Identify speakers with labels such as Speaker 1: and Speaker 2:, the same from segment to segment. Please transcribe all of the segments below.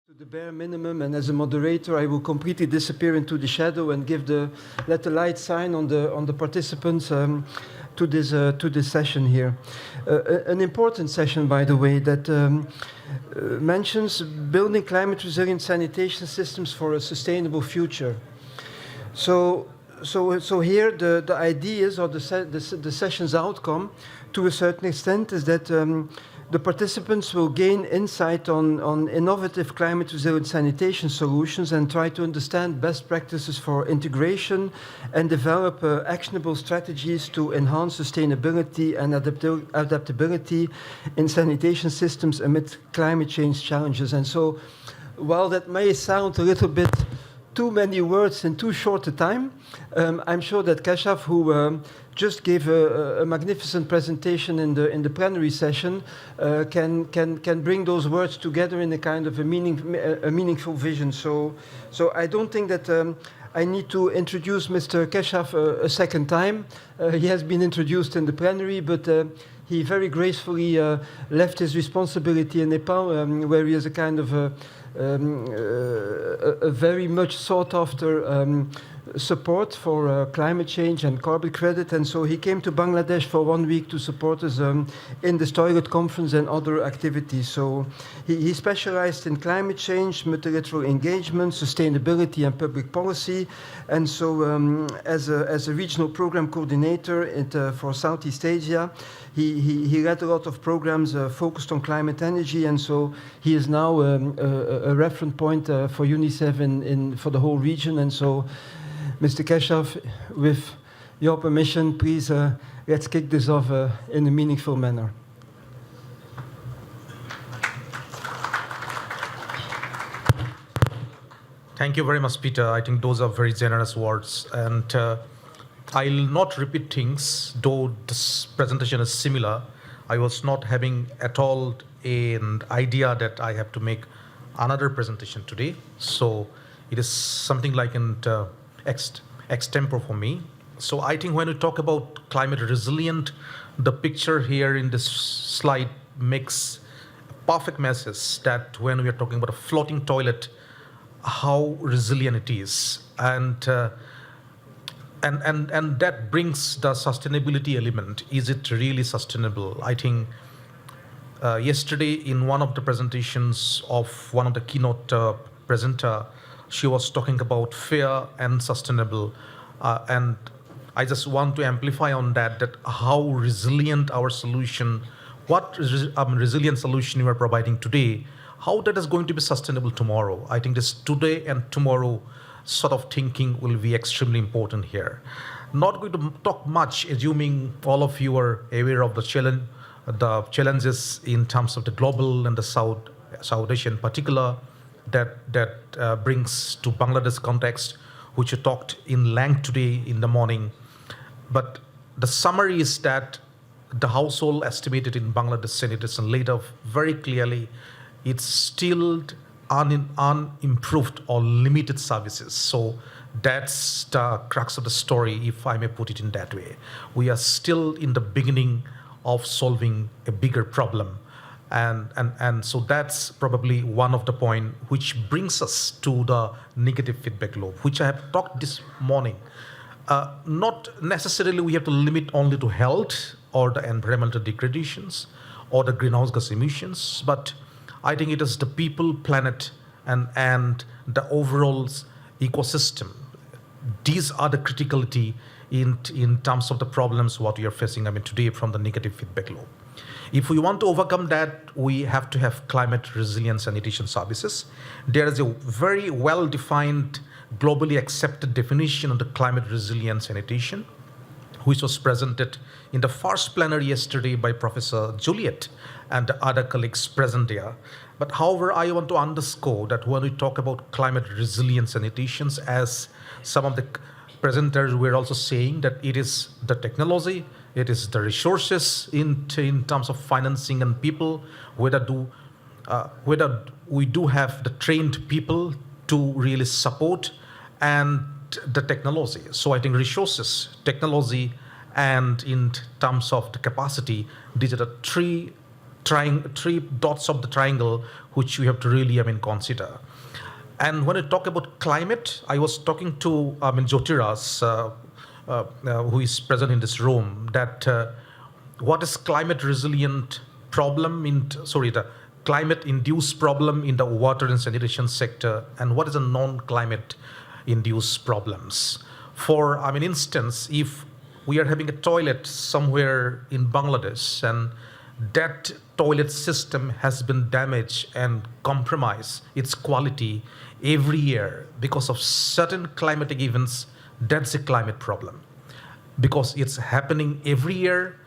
Speaker 1: To the bare minimum, and as a moderator, I will completely disappear into the shadow and let the light shine on the participants to this session here. An important session, by the way, that mentions building climate resilient sanitation systems for a sustainable future. So here the ideas or the session's outcome, to a certain extent, is that the participants will gain insight on innovative climate resilient sanitation solutions and try to understand best practices for integration and develop actionable strategies to enhance sustainability and adaptability in sanitation systems amid climate change challenges. And so, while that may sound a little bit too many words in too short a time, I'm sure that Keshav, who just gave a magnificent presentation in the plenary session, can bring those words together in a kind of a meaningful vision. So I don't think that I need to introduce Mr. Keshav a second time. He has been introduced in the plenary, but he very gracefully left his responsibility in Nepal, where he is a kind of a very much sought after support for climate change and carbon credit, and so he came to Bangladesh for 1 week to support us in this toilet conference and other activities. So he specialized in climate change, multilateral engagement, sustainability and public policy, and so as a regional program coordinator for Southeast Asia, he led a lot of programs focused on climate energy, and so he is now a reference point for UNICEF for the whole region. And so, Mr. Keshav, with your permission, please let's kick this off in a meaningful manner.
Speaker 2: Thank you very much, Peter. I think those are very generous words. And I'll not repeat things, though this presentation is similar. I was not having at all an idea that I have to make another presentation today. So it is something like an extempore for me. So I think when we talk about climate resilient, the picture here in this slide makes a perfect message that when we are talking about a floating toilet, how resilient it is. And that brings the sustainability element. Is it really sustainable? I think yesterday in one of the presentations of one of the keynote presenter, she was talking about fair and sustainable. And I just want to amplify on that how resilient our solution, what resilient solution you are providing today, how that is going to be sustainable tomorrow. I think this today and tomorrow sort of thinking will be extremely important here. Not going to talk much, assuming all of you are aware of the challenges in terms of the global and the South Asia in particular that brings to Bangladesh context, which you talked in length today in the morning. But the summary is that the household estimated in Bangladesh sanitation laid out very clearly, it's still unimproved or limited services. So that's the crux of the story, if I may put it in that way. We are still in the beginning of solving a bigger problem. And so that's probably one of the points which brings us to the negative feedback loop, which I have talked this morning. Not necessarily we have to limit only to health or the environmental degradations or the greenhouse gas emissions, but I think it is the people, planet, and the overall ecosystem. These are the criticality in terms of the problems what we are facing today from the negative feedback loop. If we want to overcome that, we have to have climate resilient sanitation services. There is a very well-defined, globally accepted definition of the climate resilient sanitation, which was presented in the first plenary yesterday by Professor Juliet and the other colleagues present there. But however, I want to underscore that when we talk about climate resilient sanitations, as some of the presenters were also saying, that it is the technology, it is the resources in terms of financing and people, whether we do have the trained people to really support, and the technology. So I think resources, technology, and in terms of the capacity, these are the three three dots of the triangle, which we have to really, consider. And when I talk about climate, I was talking to Jyotiras, who is present in this room, that what is climate resilient problem the climate induced problem in the water and sanitation sector, and what is a non-climate induced problems. For instance, if we are having a toilet somewhere in Bangladesh and that toilet system has been damaged and compromised its quality every year because of certain climatic events, that's a climate problem. Because it's happening every year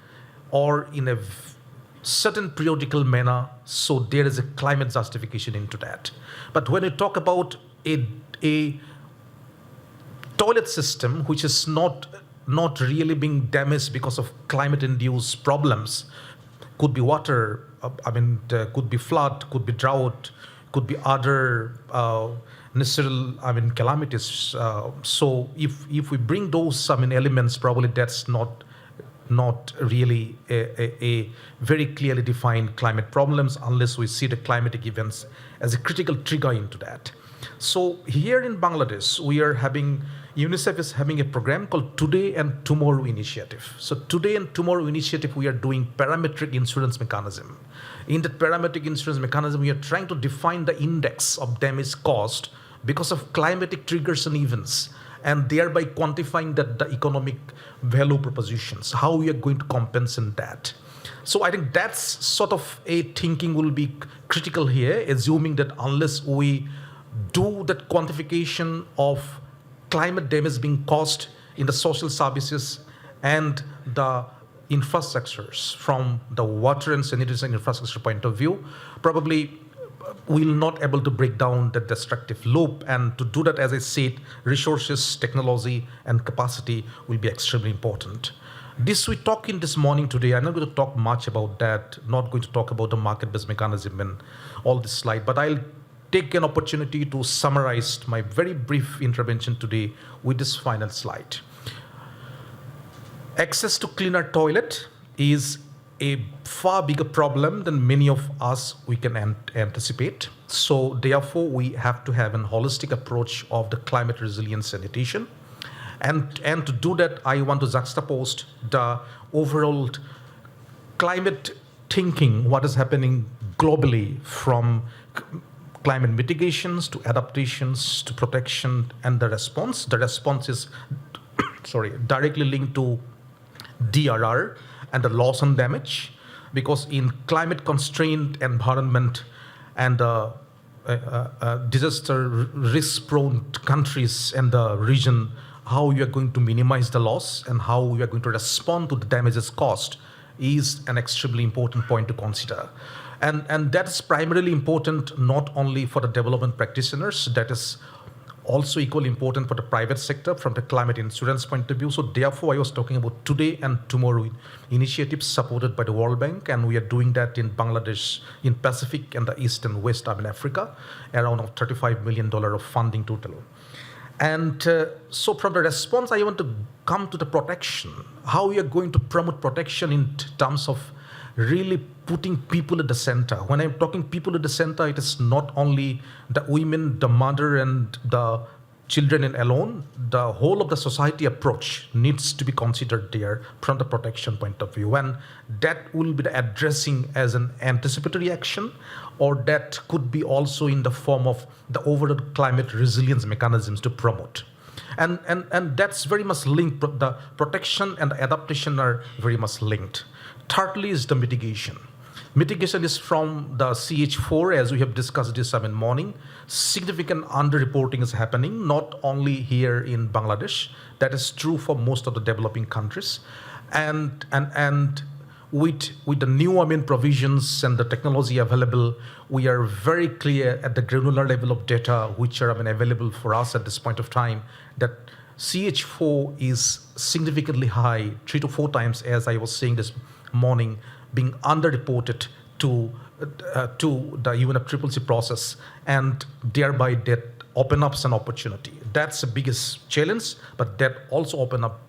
Speaker 2: or in a certain periodical manner, so there is a climate justification into that. But when you talk about a toilet system which is not really being damaged because of climate-induced problems, could be water, could be flood, could be drought, could be other natural calamities. So if we bring those elements, probably that's not really a very clearly defined climate problems unless we see the climatic events as a critical trigger into that. So here in Bangladesh, UNICEF is having a program called Today and Tomorrow Initiative. So Today and Tomorrow Initiative, we are doing parametric insurance mechanism. In that parametric insurance mechanism, we are trying to define the index of damage caused because of climatic triggers and events, and thereby quantifying the economic value propositions, how we are going to compensate that. So I think that's sort of a thinking will be critical here, assuming that unless we do that quantification of climate damage being caused in the social services and the infrastructures from the water and sanitation infrastructure point of view, probably we'll not able to break down the destructive loop. And to do that, as I said, resources, technology, and capacity will be extremely important. This we talk in this morning today. I'm not going to talk much about that, not going to talk about the market-based mechanism and all this slide, but I'll take an opportunity to summarize my very brief intervention today with this final slide. Access to cleaner toilet is a far bigger problem than many of us we can anticipate. So therefore, we have to have a holistic approach of the climate resilient sanitation. And to do that, I want to juxtapose the overall climate thinking, what is happening globally, from climate mitigations to adaptations to protection and the response. The response is directly linked to DRR and the loss and damage, because in climate constrained environment and disaster risk prone countries and the region, how you are going to minimize the loss and how you are going to respond to the damages caused is an extremely important point to consider. And that is primarily important not only for the development practitioners, that is also equally important for the private sector from the climate insurance point of view. So therefore, I was talking about Today and Tomorrow initiatives supported by the World Bank, and we are doing that in Bangladesh, in Pacific and the East and West Africa, around $35 million of funding total. And so from the response, I want to come to the protection, how we are going to promote protection in terms of really putting people at the center. When I'm talking people at the center, it is not only the women, the mother, and the children alone. The whole of the society approach needs to be considered there from the protection point of view. And that will be the addressing as an anticipatory action, or that could be also in the form of the overall climate resilience mechanisms to promote. And that's very much linked. The protection and the adaptation are very much linked. Thirdly is the mitigation. Mitigation is from the CH4, as we have discussed this morning. Significant underreporting is happening, not only here in Bangladesh. That is true for most of the developing countries. And with the new provisions and the technology available, we are very clear at the granular level of data which are available for us at this point of time that CH4 is significantly high, 3 to 4 times, as I was saying this morning, being underreported to the UNFCCC process, and thereby that open up an opportunity. That's the biggest challenge, but that also open up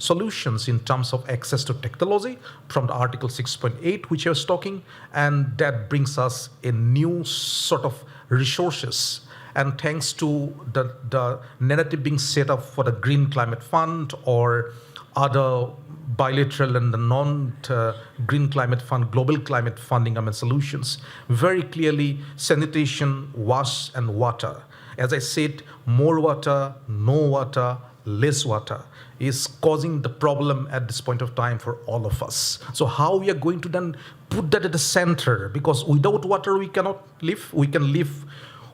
Speaker 2: solutions in terms of access to technology from the Article 6.8, which I was talking, and that brings us a new sort of resources. And thanks to the narrative being set up for the Green Climate Fund or other bilateral and the non-Green Climate Fund, global climate funding solutions, very clearly sanitation, wash, and water. As I said, more water, no water, less water is causing the problem at this point of time for all of us. So how we are going to then put that at the center? Because without water, we cannot live. We can live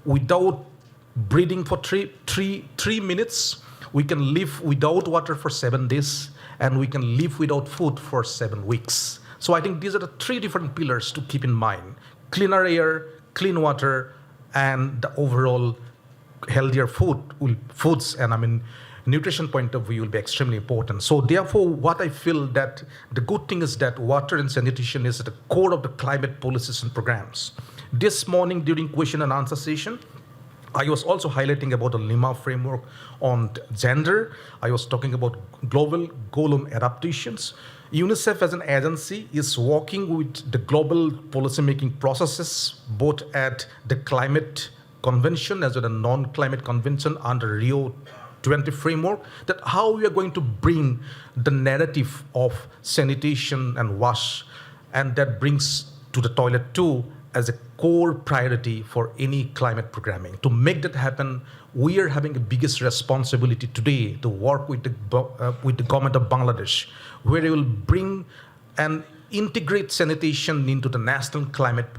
Speaker 2: without breathing for three minutes. We can live without water for 7 days, and we can live without food for 7 weeks. So I think these are the 3 different pillars to keep in mind: cleaner air, clean water, and the overall healthier foods. And nutrition point of view will be extremely important. So therefore, what I feel that the good thing is that water and sanitation is at the core of the climate policies and programs. This morning during question and answer session, I was also highlighting about the Lima framework on gender. I was talking about global goal on adaptations. UNICEF as an agency is working with the global policymaking processes, both at the climate convention as well as non-climate convention under Rio 20 framework, that how we are going to bring the narrative of sanitation and wash, and that brings to the toilet too as a core priority for any climate programming. To make that happen, we are having the biggest responsibility today to work with the government of Bangladesh, where they will bring and integrate sanitation into the national climate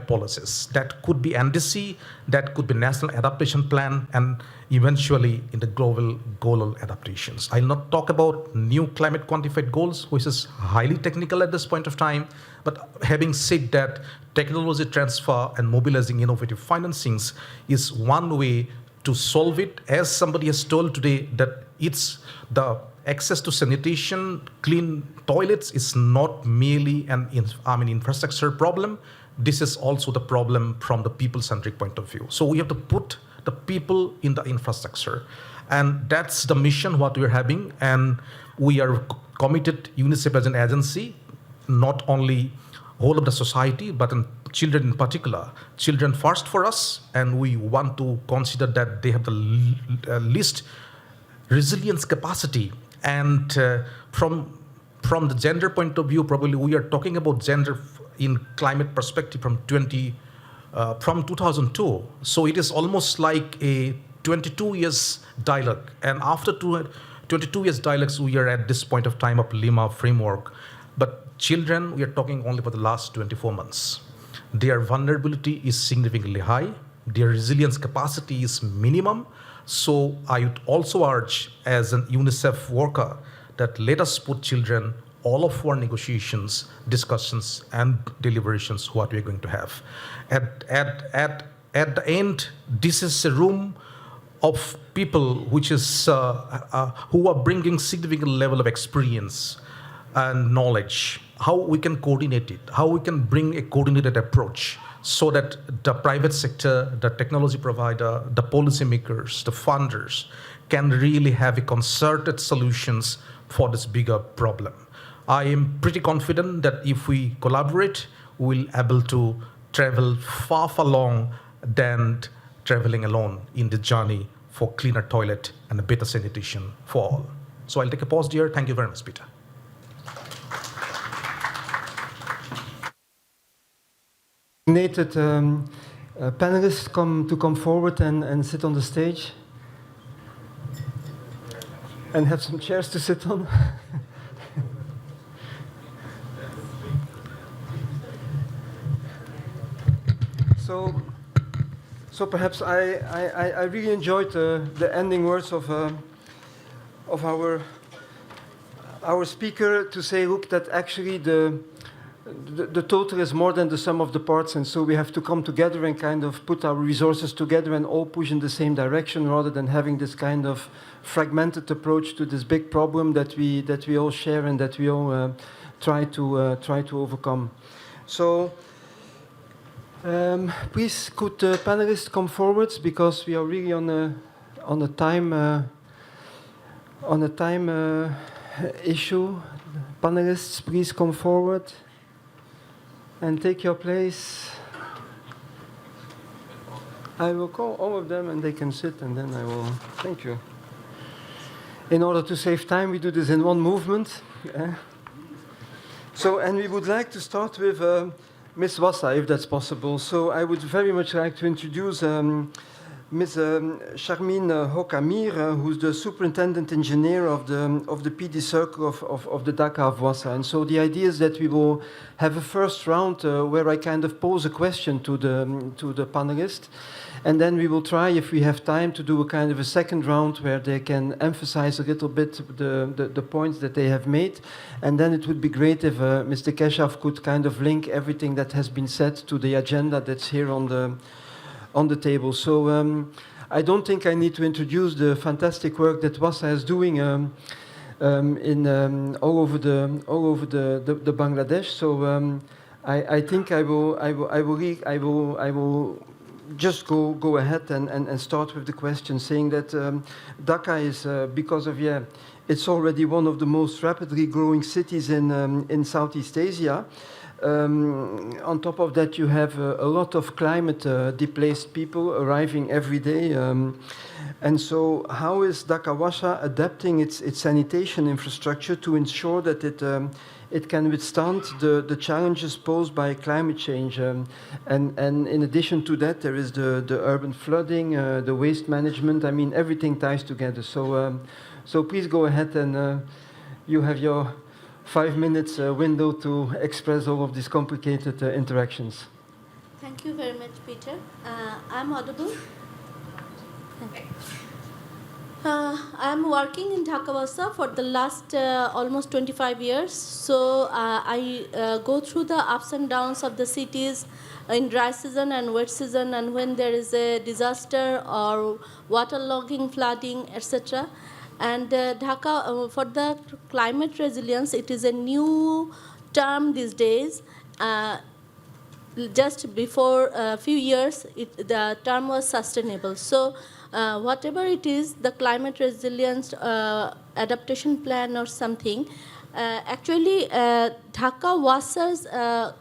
Speaker 2: policies. That could be NDC, that could be National Adaptation Plan, and eventually in the global goal adaptations. I'll not talk about new climate quantified goals, which is highly technical at this point of time, but having said that, technology transfer and mobilizing innovative financings is one way to solve it. As somebody has told today, that it's the access to sanitation, clean toilets is not merely an infrastructure problem. This is also the problem from the people-centric point of view. So we have to put the people in the infrastructure. And that's the mission what we're having. And we are committed, UNICEF as an agency, not only whole of the society, but in children in particular. Children first for us, and we want to consider that they have the least resilience capacity. And from the gender point of view, probably we are talking about gender in climate perspective from 2002. So it is almost like a 22 years dialogue. And after 22 years dialogues, we are at this point of time of Lima framework. But children, we are talking only for the last 24 months. Their vulnerability is significantly high. Their resilience capacity is minimum. So I would also urge, as an UNICEF worker, that let us put children all of our negotiations, discussions, and deliberations what we are going to have. At the end, this is a room of people which is who are bringing significant level of experience and knowledge. How we can coordinate it, how we can bring a coordinated approach, so that the private sector, the technology provider, the policymakers, the funders can really have a concerted solutions for this bigger problem. I am pretty confident that if we collaborate, we'll able to travel far along than traveling alone in the journey for cleaner toilet and a better sanitation for all. So I'll take a pause here. Thank you very much, Peter.
Speaker 1: Designated panelists come forward and sit on the stage and have some chairs to sit on. So perhaps I really enjoyed the ending words of our speaker to say, look, that actually the total is more than the sum of the parts, and so we have to come together and kind of put our resources together and all push in the same direction, rather than having this kind of fragmented approach to this big problem that we all share and that we all try to overcome. So please, could the panelists come forward, because we are really on a time on a time issue. Panelists, please come forward and take your place. I will call all of them and they can sit and then I will... Thank you. In order to save time, we do this in one movement. So, and we would like to start with Ms. WASA, if that's possible. So I would very much like to introduce Ms. Sharmine Hoque Amir, who's the superintendent engineer of the PD circle of the Dhaka of WASA. And so the idea is that we will have a first round where I kind of pose a question to the panelists. And then we will try, if we have time, to do a kind of a second round where they can emphasize a little bit the points that they have made. And then it would be great if Mr. Keshav could kind of link everything that has been said to the agenda that's here on the table. So I don't think I need to introduce the fantastic work that WASA is doing all over the Bangladesh. So I think I will just go ahead and start with the question, saying that Dhaka is, because of, it's already one of the most rapidly growing cities in Southeast Asia. On top of that, you have a lot of climate-displaced people arriving every day. And so how is Dhaka WASA adapting its sanitation infrastructure to ensure that it can withstand the challenges posed by climate change? And in addition to that, there is the urban flooding, the waste management. I mean, everything ties together. So please go ahead and you have your 5 minutes window to express all of these complicated interactions.
Speaker 3: Thank you very much, Peter. I'm audible. I'm working in Dhaka WASA for the last almost 25 years. So I go through the ups and downs of the cities in dry season and wet season, and when there is a disaster or waterlogging, flooding, etc. And Dhaka, for the climate resilience, it is a new term these days. Just before a few years, the term was sustainable. So whatever it is, the climate resilience adaptation plan or something, actually Dhaka WASA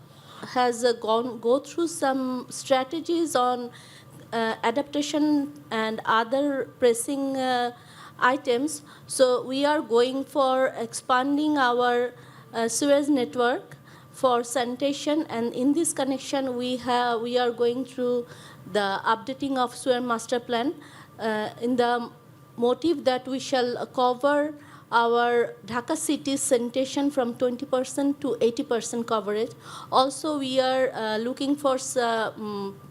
Speaker 3: has go through some strategies on adaptation and other pressing items. So we are going for expanding our sewage network for sanitation, and in this connection we are going through the updating of sewer master plan in the motive that we shall cover our Dhaka city sanitation from 20% to 80% coverage. Also, we are looking for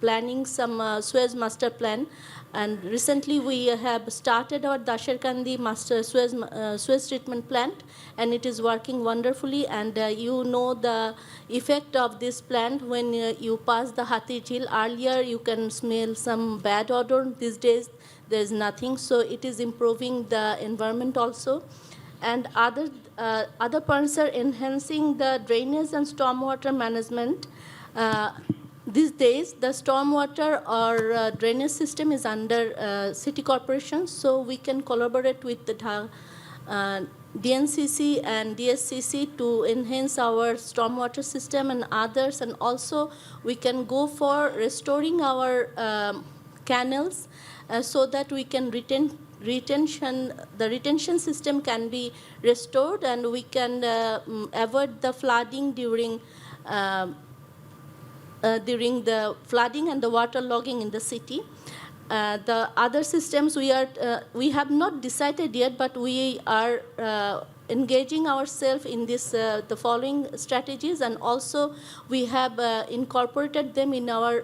Speaker 3: planning some sewage master plan. And recently, we have started our Dasharkandi master sewage treatment plant, and it is working wonderfully. And you know the effect of this plant when you pass the Hathi Jheel. Earlier, you can smell some bad odor. These days, there is nothing. So it is improving the environment also. And other points are enhancing the drainage and stormwater management. These days, the stormwater or drainage system is under city corporations, so we can collaborate with the DNCC and DSCC to enhance our stormwater system and others, and also we can go for restoring our canals so that we can the retention system can be restored, and we can avoid the flooding during the flooding and the water logging in the city. The other systems we have not decided yet, but we are engaging ourselves in this the following strategies, and also we have incorporated them in our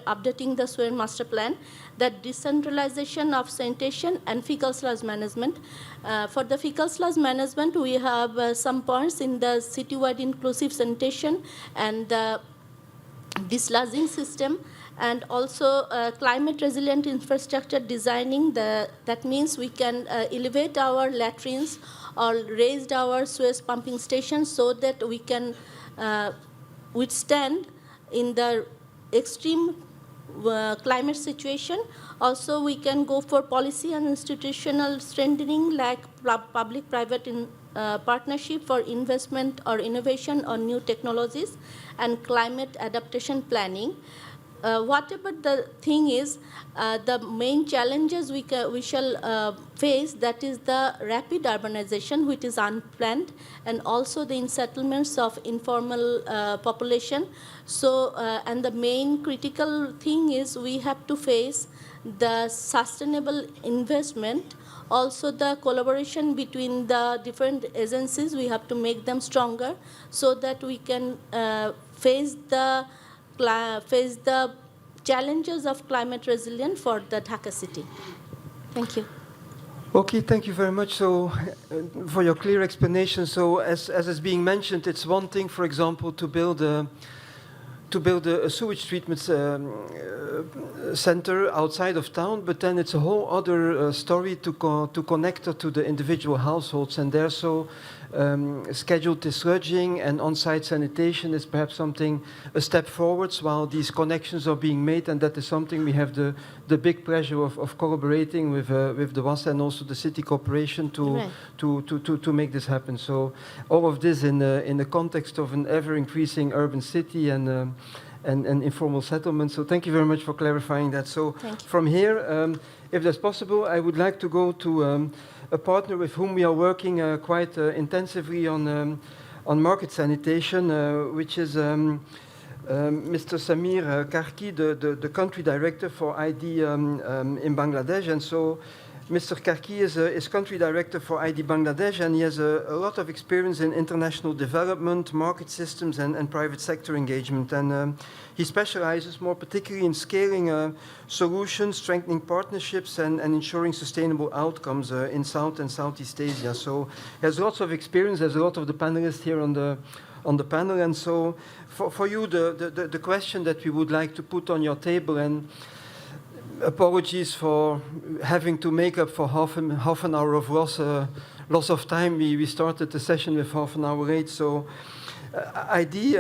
Speaker 3: updating the sewer master plan, that decentralization of sanitation and fecal sludge management. For the fecal sludge management, we have some points in the citywide inclusive sanitation and the desludging system, and also climate resilient infrastructure designing. That means we can elevate our latrines or raise our sewage pumping stations so that we can withstand in the extreme climate situation. Also, we can go for policy and institutional strengthening like public-private partnership for investment or innovation or new technologies and climate adaptation planning. Whatever the thing is, the main challenges we shall face, that is the rapid urbanization, which is unplanned, and also the settlements of informal population. So, and the main critical thing is we have to face the sustainable investment, also the collaboration between the different agencies. We have to make them stronger so that we can face the challenges of climate resilience for the Dhaka city. Thank you.
Speaker 1: Okay, thank you very much. So, for your clear explanation. So, as is being mentioned, it's one thing, for example, to build a sewage treatment center outside of town, but then it's a whole other story to connect it to the individual households, and there so scheduled dislodging and on-site sanitation is perhaps a step forwards while these connections are being made, and that is something we have the big pleasure of collaborating with the WASA and also the city corporation to make this happen. So all of this in the context of an ever-increasing urban city and informal settlement. So thank you very much for clarifying that. So from here, if that's possible, I would like to go to a partner with whom we are working quite intensively on market sanitation, which is Mr. Samir Karki, the country director for ID in Bangladesh. And so Mr. Karki is country director for ID Bangladesh, and he has a lot of experience in international development, market systems, and private sector engagement. And he specializes more particularly in scaling solutions, strengthening partnerships, and ensuring sustainable outcomes in South and Southeast Asia. So he has lots of experience. There's a lot of the panelists here on the panel. And so for you, the question that we would like to put on your table, and apologies for having to make up for half an hour of loss of time. We started the session with half an hour late. So ID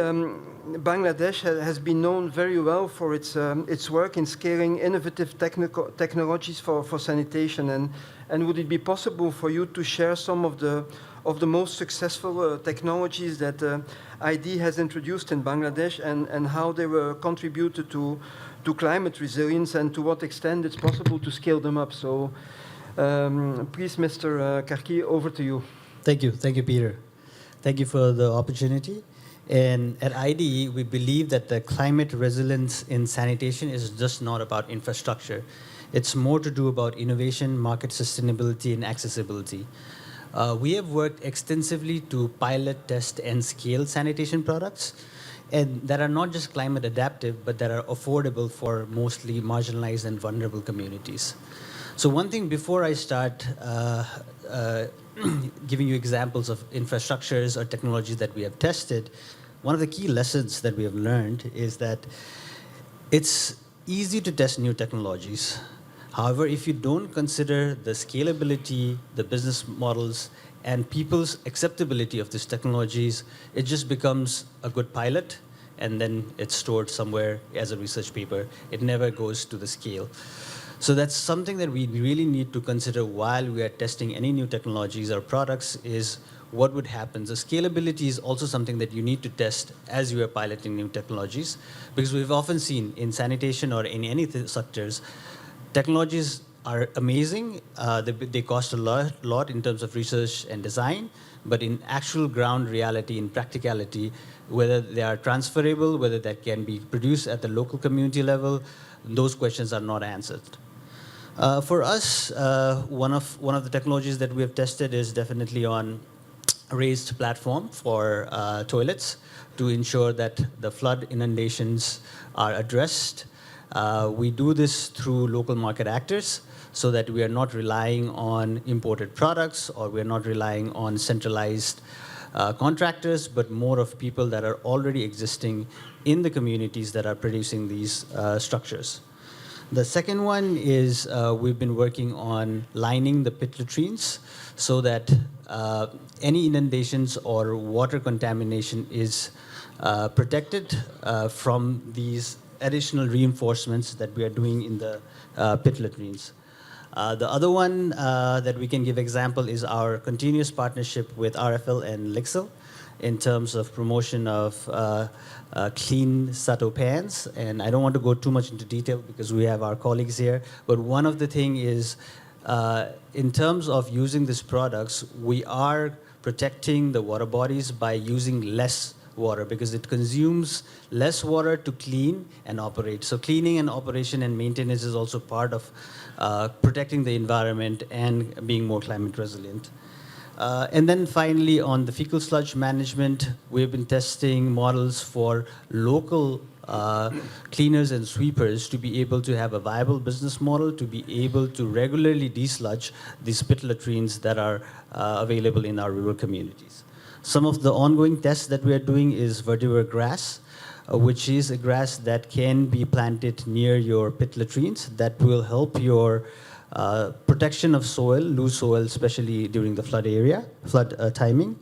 Speaker 1: Bangladesh has been known very well for its work in scaling innovative technologies for sanitation. And would it be possible for you to share some of the most successful technologies that ID has introduced in Bangladesh and how they were contributed to climate resilience, and to what extent it's possible to scale them up? So please, Mr. Karki, over to you.
Speaker 4: Thank you, Peter. Thank you for the opportunity. And at ID, we believe that the climate resilience in sanitation is just not about infrastructure. It's more to do about innovation, market sustainability, and accessibility. We have worked extensively to pilot, test, and scale sanitation products, and that are not just climate adaptive, but that are affordable for mostly marginalized and vulnerable communities. So one thing before I start giving you examples of infrastructures or technologies that we have tested, one of the key lessons that we have learned is that it's easy to test new technologies. However, if you don't consider the scalability, the business models, and people's acceptability of these technologies, it just becomes a good pilot, and then it's stored somewhere as a research paper. It never goes to the scale. So that's something that we really need to consider while we are testing any new technologies or products, is what would happen. So scalability is also something that you need to test as you are piloting new technologies, because we've often seen in sanitation or in any sectors, technologies are amazing. They cost a lot in terms of research and design, but in actual ground reality, in practicality, whether they are transferable, whether that can be produced at the local community level, those questions are not answered. For us, one of the technologies that we have tested is definitely on raised platform for toilets to ensure that the flood inundations are addressed. We do this through local market actors, so that we are not relying on imported products, or we are not relying on centralized contractors, but more of people that are already existing in the communities that are producing these structures. The second one is we've been working on lining the pit latrines so that any inundations or water contamination is protected from these additional reinforcements that we are doing in the pit latrines. The other one that we can give example is our continuous partnership with RFL and LIXIL in terms of promotion of clean Sato pans. And I don't want to go too much into detail because we have our colleagues here. But one of the thing is, in terms of using these products, we are protecting the water bodies by using less water because it consumes less water to clean and operate. So cleaning and operation and maintenance is also part of protecting the environment and being more climate resilient. And then finally, on the fecal sludge management, we've been testing models for local cleaners and sweepers to be able to have a viable business model, to be able to regularly desludge these pit latrines that are available in our rural communities. Some of the ongoing tests that we are doing is vetiver grass, which is a grass that can be planted near your pit latrines that will help your protection of soil, loose soil, especially during the flood timing.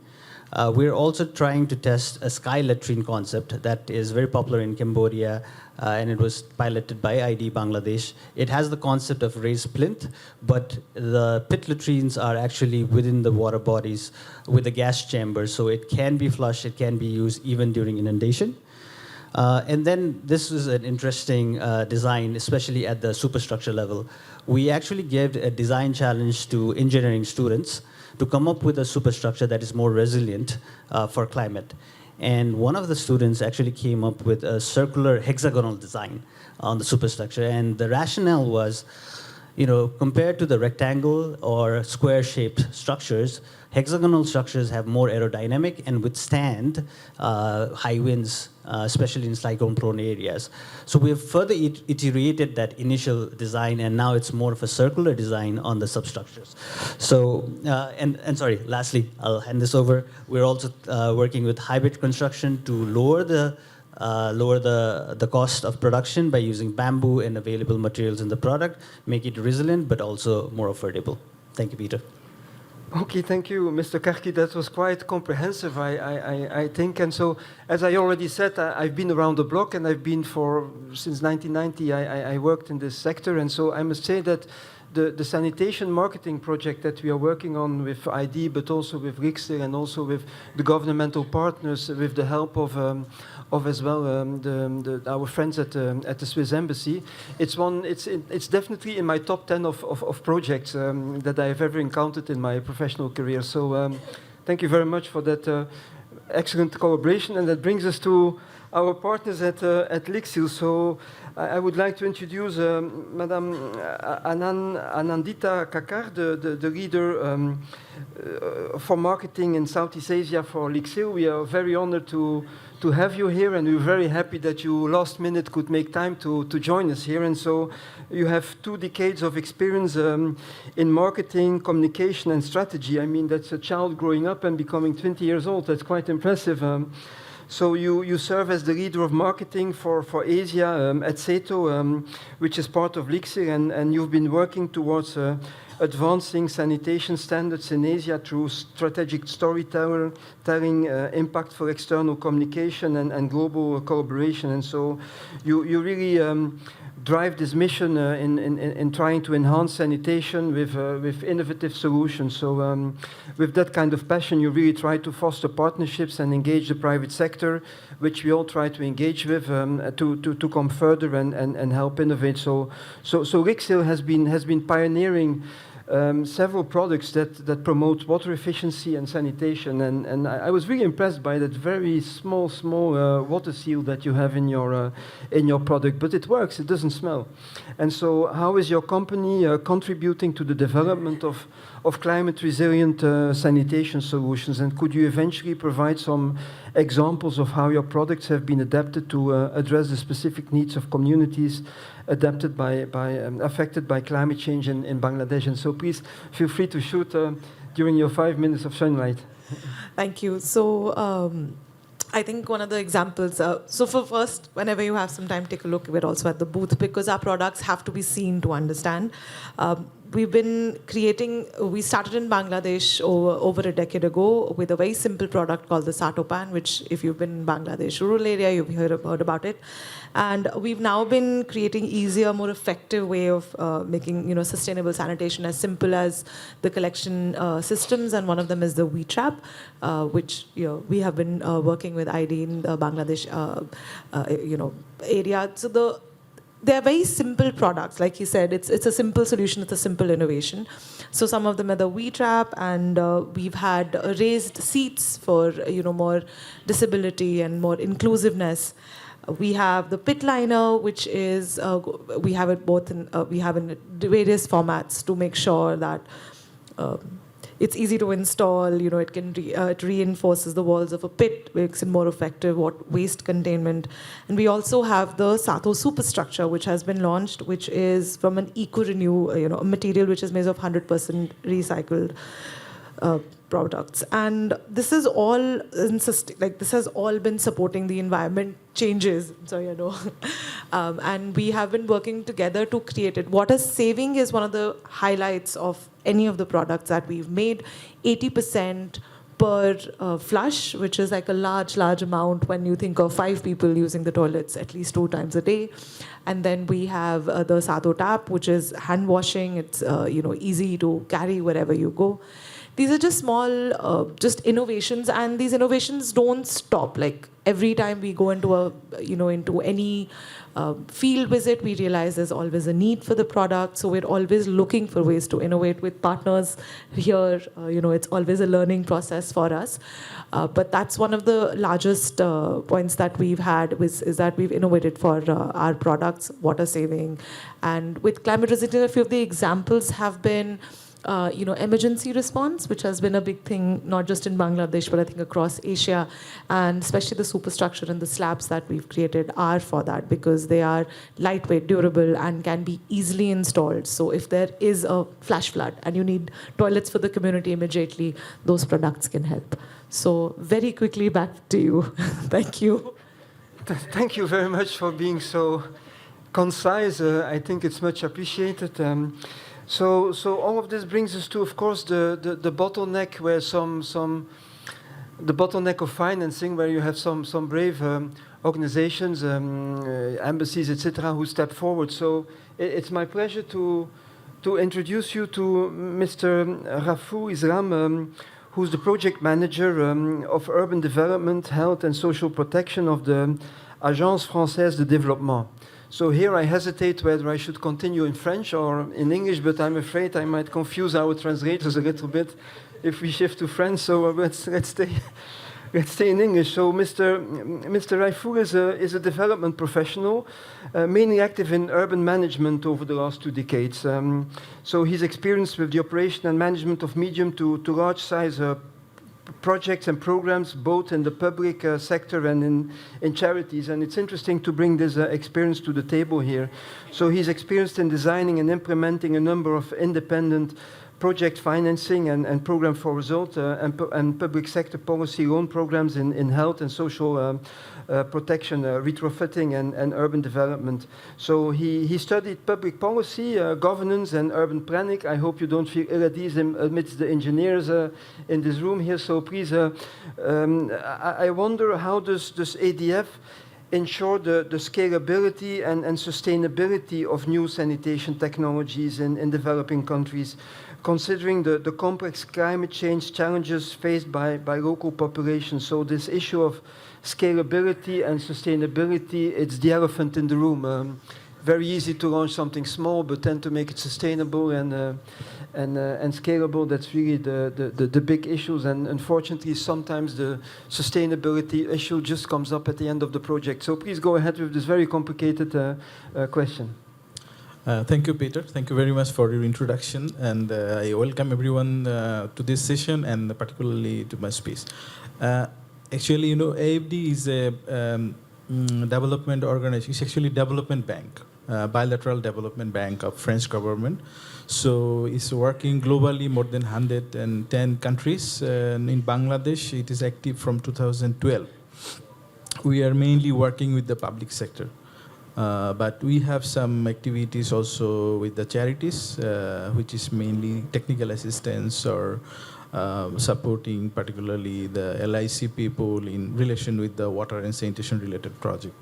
Speaker 4: We're also trying to test a sky latrine concept that is very popular in Cambodia, and it was piloted by ID Bangladesh. It has the concept of raised plinth, but the pit latrines are actually within the water bodies with a gas chamber, so it can be flushed, it can be used even during inundation. And then this is an interesting design, especially at the superstructure level. We actually gave a design challenge to engineering students to come up with a superstructure that is more resilient for climate. And one of the students actually came up with a circular hexagonal design on the superstructure. And the rationale was, compared to the rectangle or square-shaped structures, hexagonal structures have more aerodynamic and withstand high winds, especially in cyclone-prone areas. So we have further iterated that initial design, and now it's more of a circular design on the substructures. So, and sorry, lastly, I'll hand this over. We're also working with hybrid construction to lower the cost of production by using bamboo and available materials in the product, make it resilient, but also more affordable. Thank you, Peter.
Speaker 1: Okay, thank you, Mr. Karki. That was quite comprehensive, I think. And so, as I already said, I've been around the block, and I've been since 1990, I worked in this sector. And so I must say that the sanitation marketing project that we are working on with ID, but also with LIXIL and also with the governmental partners, with the help of as well our friends at the Swiss Embassy. It's definitely in my top 10 of projects that I have ever encountered in my professional career. So thank you very much for that excellent collaboration, and that brings us to our partners at LIXIL. So I would like to introduce Madame Anandita Kakkar, the leader for marketing in Southeast Asia for LIXIL. We are very honored to have you here, and we're very happy that you last minute could make time to join us here. And so you have 2 decades of experience in marketing, communication, and strategy. I mean, that's a child growing up and becoming 20 years old. That's quite impressive. So you serve as the leader of marketing for Asia at SETO, which is part of LIXIL, and you've been working towards advancing sanitation standards in Asia through strategic storytelling, impact for external communication, and global collaboration. And so you really drive this mission in trying to enhance sanitation with innovative solutions. So with that kind of passion, you really try to foster partnerships and engage the private sector, which we all try to engage with to come further and help innovate. So LIXIL has been pioneering several products that promote water efficiency and sanitation, and I was really impressed by that very small water seal that you have in your product. But it works; it doesn't smell. And so, how is your company contributing to the development of climate resilient sanitation solutions? And could you eventually provide some examples of how your products have been adapted to address the specific needs of communities affected by climate change in Bangladesh? And so please feel free to shoot during your 5 minutes of sunlight.
Speaker 5: Thank you. So I think one of the examples, so for first, whenever you have some time, take a look. We're also at the booth because our products have to be seen to understand. we've been creating, we started in Bangladesh over a decade ago with a very simple product called the Satopan, which if you've been in Bangladesh rural area, you've heard about it. And we've now been creating easier, more effective way of making sustainable sanitation as simple as the collection systems, and one of them is the WeTrap, which we have been working with ID in the Bangladesh area. So they're very simple products, like he said. It's a simple solution. It's a simple innovation. So some of them are the WeTrap, and we've had raised seats for more disability and more inclusiveness. We have the pit liner, which is we have it both in various formats to make sure that it's easy to install. It can it reinforces the walls of a pit, makes it more effective. Waste containment, and we also have the Sato superstructure, which has been launched, which is from an eco-renew, a material which is made of 100% recycled products. And this is all this has all been supporting the environment changes. Sorry, I know. And we have been working together to create it. Water saving is one of the highlights of any of the products that we've made. 80% per flush, which is like a large amount when you think of 5 people using the toilets at least 2 times a day. And then we have the Sato tap, which is hand washing. It's easy to carry wherever you go. These are just small, just innovations, and these innovations don't stop. Like every time we go into into any field visit, we realize there's always a need for the product. So we're always looking for ways to innovate with partners here. It's always a learning process for us. But that's one of the largest points that we've had is that we've innovated for our products, water saving, and with climate resilience. A few of the examples have been. Emergency response, which has been a big thing, not just in Bangladesh, but I think across Asia, and especially the superstructure and the slabs that we've created are for that, because they are lightweight, durable, and can be easily installed. So if there is a flash flood and you need toilets for the community immediately, those products can help. So very quickly, back to you. Thank you.
Speaker 1: Thank you very much for being so concise. I think it's much appreciated. So all of this brings us to, of course, the bottleneck, where the bottleneck of financing, where you have some brave organizations, embassies, etc., who step forward. So it's my pleasure to introduce you to Mr. Rafiul, who's the project manager of urban development, health, and social protection of the Agence Française de Développement. So here I hesitate whether I should continue in French or in English, but I'm afraid I might confuse our translators a little bit if we shift to French. So let's stay in English. So Mr. Rafiul is a development professional, mainly active in urban management over the last 2 decades. So he's experienced with the operation and management of medium to large size projects and programs, both in the public sector and in charities. And it's interesting to bring this experience to the table here. So he's experienced in designing and implementing a number of independent project financing and program for result and public sector policy loan programs in health and social protection, retrofitting and urban development. So he studied public policy, governance and urban planning. I hope you don't feel ill at ease amidst the engineers in this room here. So please, I wonder, how does ADF ensure the scalability and sustainability of new sanitation technologies in developing countries, considering the complex climate change challenges faced by local populations? So this issue of scalability and sustainability, it's the elephant in the room. Very easy to launch something small, but then to make it sustainable and scalable, that's really the big issues. And unfortunately, sometimes the sustainability issue just comes up at the end of the project. So please go ahead with this very complicated question.
Speaker 6: Thank you, Peter. Thank you very much for your introduction. And I welcome everyone to this session, and particularly to my space. Actually, AFD is a development organization. It's actually a development bank, bilateral development bank of French government. So it's working globally, more than 110 countries. In Bangladesh, it is active from 2012. We are mainly working with the public sector. But we have some activities also with the charities, which is mainly technical assistance or supporting particularly the LIC people in relation with the water and sanitation related project.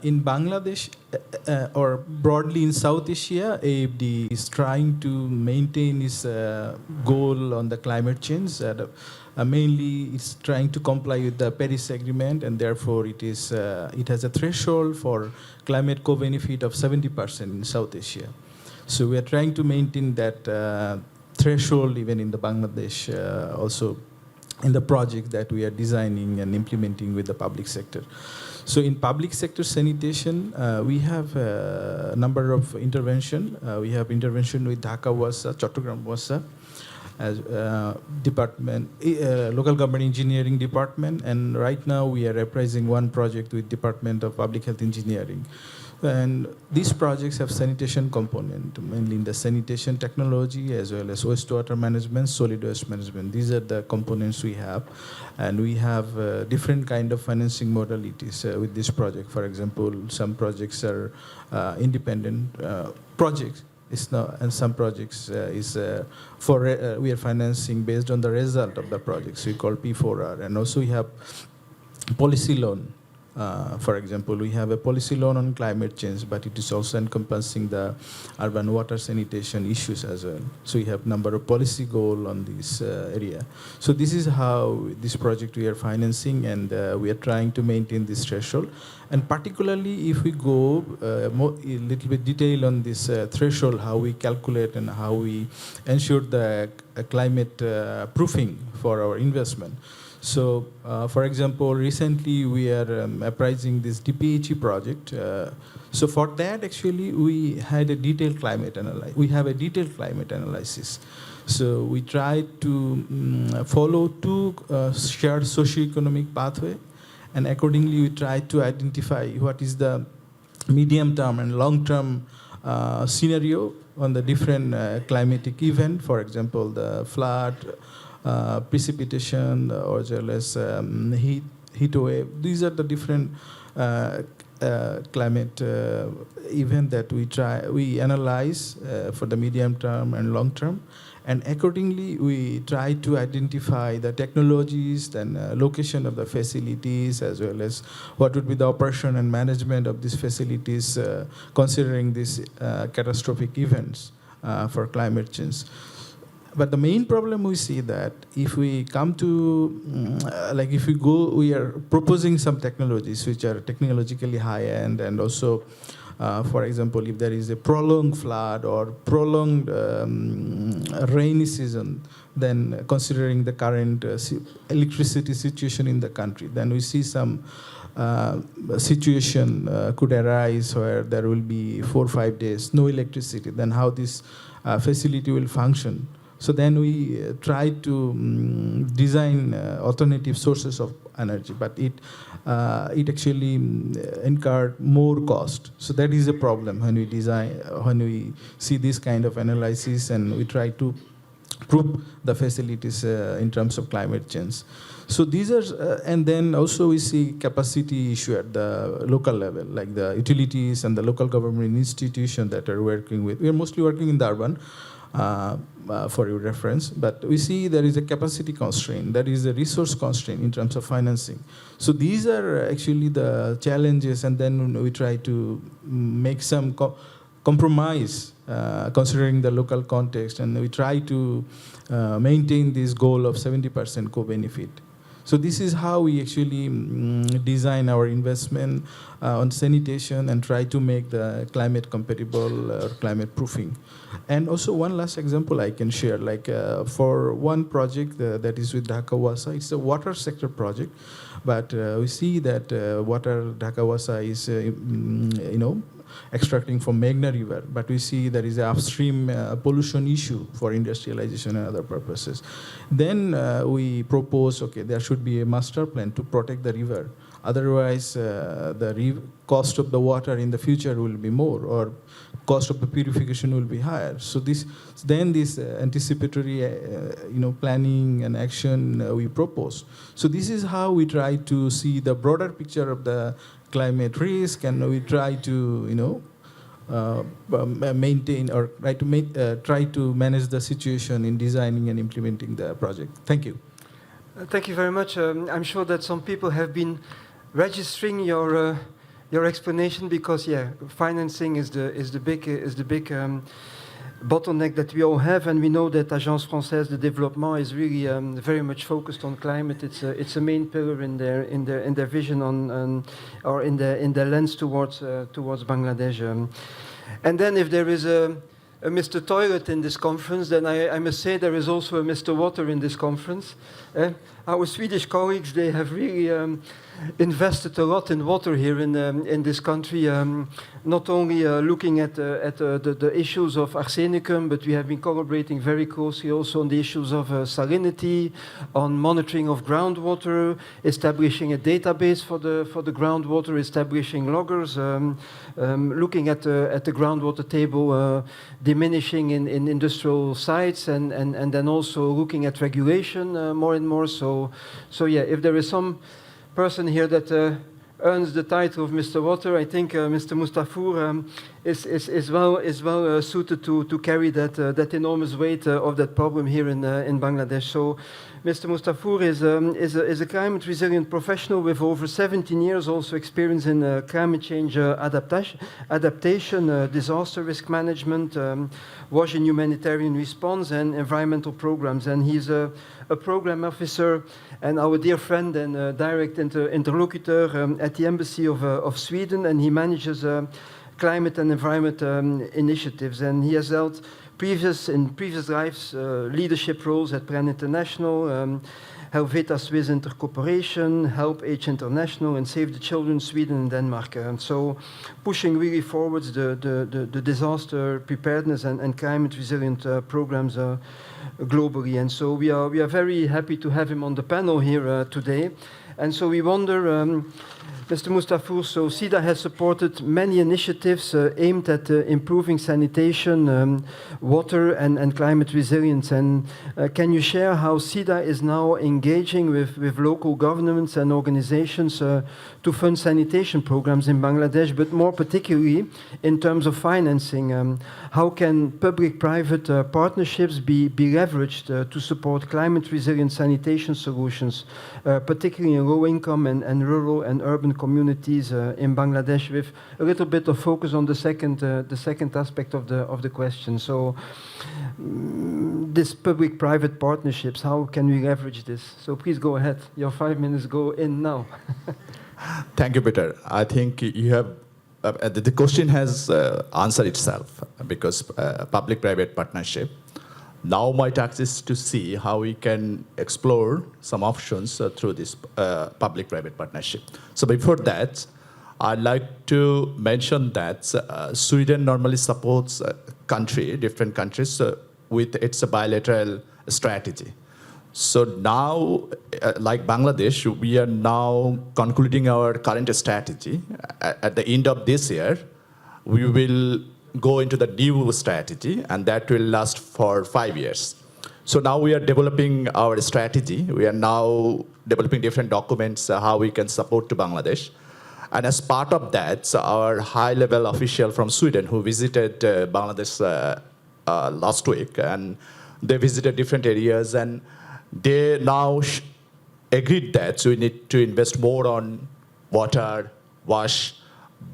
Speaker 6: In Bangladesh or broadly in South Asia, AFD is trying to maintain its goal on the climate change. Mainly, it's trying to comply with the Paris Agreement, and therefore it has a threshold for climate co-benefit of 70% in South Asia. So we are trying to maintain that threshold even in the Bangladesh, also in the project that we are designing and implementing with the public sector. So in public sector sanitation, we have a number of intervention. We have intervention with Dhaka WASA, Chattogram WASA, as department, local government engineering department, and right now we are reprising one project with Department of Public Health Engineering. And these projects have sanitation component, mainly in the sanitation technology as well as wastewater management, solid waste management. These are the components we have. And we have different kind of financing modalities with this project. For example, some projects are independent projects. And some projects we are financing based on the result of the projects. We call P4R. And also we have policy loan. For example, we have a policy loan on climate change, but it is also encompassing the urban water sanitation issues as well. So we have number of policy goal on this area. So this is how this project we are financing, and we are trying to maintain this threshold. And particularly if we go a little bit detail on this threshold, how we calculate and how we ensure the climate proofing for our investment. So, for example, recently we are appraising this DPHE project. So for that, actually, we had a detailed climate analysis. We have a detailed climate analysis. So we try to follow two shared socioeconomic pathway, and accordingly we try to identify what is the medium-term and long-term scenario on the different climatic event. For example, the flood, precipitation, or as well as heat wave. These are the different climate event that we analyze for the medium term and long term, and accordingly we try to identify the technologies and location of the facilities, as well as what would be the operation and management of these facilities considering these catastrophic events for climate change. But the main problem we see that if we come to, if we go, we are proposing some technologies which are technologically high-end, and also, for example, if there is a prolonged flood or prolonged rainy season, then considering the current electricity situation in the country, then we see some situation could arise where there will be 4 or 5 days no electricity. Then how this facility will function? So then we try to design alternative sources of energy, but it actually incurred more cost. So that is a problem when we see this kind of analysis, and we try to prove the facilities in terms of climate change. So these are, and then also we see capacity issue at the local level, like the utilities and the local government institutions that are working with. We are mostly working in the urban. For your reference, but we see there is a capacity constraint, there is a resource constraint in terms of financing. So these are actually the challenges, and then we try to make some compromise considering the local context, and we try to maintain this goal of 70% co-benefit. So this is how we actually design our investment on sanitation and try to make the climate compatible or climate proofing. And also one last example I can share, like for one project that is with Dhaka WASA, it's a water sector project, but we see that water Dhaka WASA is, extracting from Meghna River, but we see there is an upstream pollution issue for industrialization and other purposes. Then we propose, okay, there should be a master plan to protect the river. Otherwise, the cost of the water in the future will be more, or cost of the purification will be higher. So this anticipatory, planning and action we propose. So this is how we try to see the broader picture of the climate risk, and we try to, maintain or try to manage the situation in designing and implementing the project. Thank you.
Speaker 1: Thank you very much. I'm sure that some people have been registering your explanation because, financing is the big bottleneck that we all have, and we know that Agence Française de Développement is really very much focused on climate. It's a main pillar in their vision on or in their lens towards Bangladesh. And then if there is a Mr. Toilet in this conference, then I must say there is also a Mr. Water in this conference. Our Swedish colleagues, they have really invested a lot in water here in this country, not only looking at the issues of arsenicum, but we have been collaborating very closely also on the issues of salinity, on monitoring of groundwater, establishing a database for the groundwater, establishing loggers, looking at the groundwater table diminishing in industrial sites, and then also looking at regulation more and more. So if there is some person here that earns the title of Mr. Water, I think Mr. Mostafizur is well suited to carry that enormous weight of that problem here in Bangladesh. So Mr. Mostafizur is a climate resilient professional with over 17 years also experience in climate change adaptation, disaster risk management, WASA and humanitarian response, and environmental programs. And he's a program officer and our dear friend and direct interlocutor at the Embassy of Sweden, and he manages climate and environment initiatives. And he has held in previous lives leadership roles at Plan International, Helveta Swiss Intercorporation, Help Age International, and Save the Children Sweden and Denmark. And so pushing really forwards the disaster preparedness and climate resilient programs globally. And so we are very happy to have him on the panel here today. And so we wonder, Mr. Mostafizur, so SIDA has supported many initiatives aimed at improving sanitation, water, and climate resilience. And can you share how SIDA is now engaging with local governments and organizations to fund sanitation programs in Bangladesh, but more particularly in terms of financing? How can public-private partnerships be leveraged to support climate-resilient sanitation solutions, particularly in low-income and rural and urban communities in Bangladesh, with a little bit of focus on the second aspect of the question. So, this public-private partnerships, how can we leverage this? So please go ahead. Your 5 minutes go in now.
Speaker 7: Thank you, Peter. I think you have the question has answered itself, because public-private partnership. Now my task is to see how we can explore some options through this public-private partnership. So before that, I'd like to mention that Sweden normally supports different countries with its bilateral strategy. So now, like Bangladesh, we are now concluding our current strategy. At the end of this year, we will go into the new strategy, and that will last for 5 years. So now we are developing our strategy. We are now developing different documents, how we can support to Bangladesh. And as part of that, our high-level official from Sweden who visited Bangladesh last week, and they visited different areas, and they now agreed that we need to invest more on water, wash.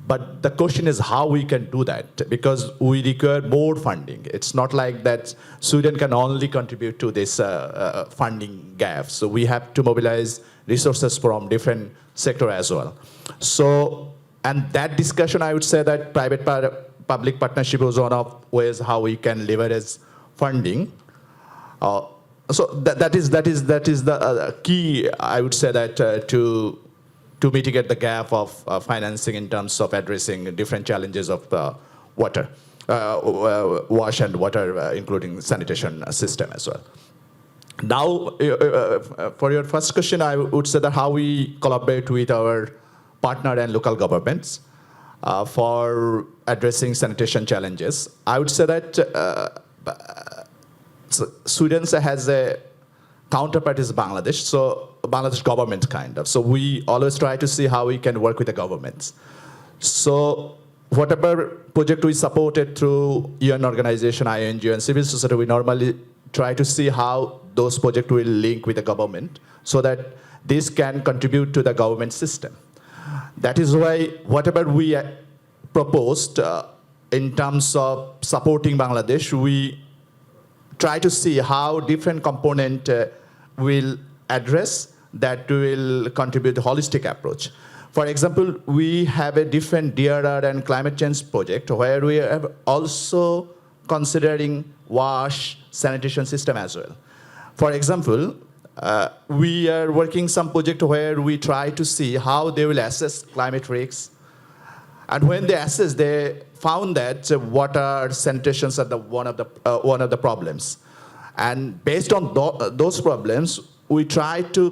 Speaker 7: But the question is how we can do that, because we require more funding. It's not like that Sweden can only contribute to this funding gap. So we have to mobilize resources from different sectors as well. So, and that discussion, I would say that private-public partnership was one of ways how we can leverage funding. So that is the key, I would say, that to mitigate the gap of financing in terms of addressing different challenges of water, wash and water, including sanitation system as well. Now, for your first question, I would say that how we collaborate with our partner and local governments for addressing sanitation challenges. I would say that Sweden has a counterpart is Bangladesh, so Bangladesh government kind of. So we always try to see how we can work with the governments. So whatever project we supported through UN organization, INGO, and civil society, we normally try to see how those projects will link with the government so that this can contribute to the government system. That is why whatever we proposed in terms of supporting Bangladesh, we try to see how different component will address that will contribute to holistic approach. For example, we have a different DRR and climate change project where we are also considering wash sanitation system as well. For example, we are working some project where we try to see how they will assess climate risks. And when they assess, they found that water sanitations are one of the problems. And based on those problems, we try to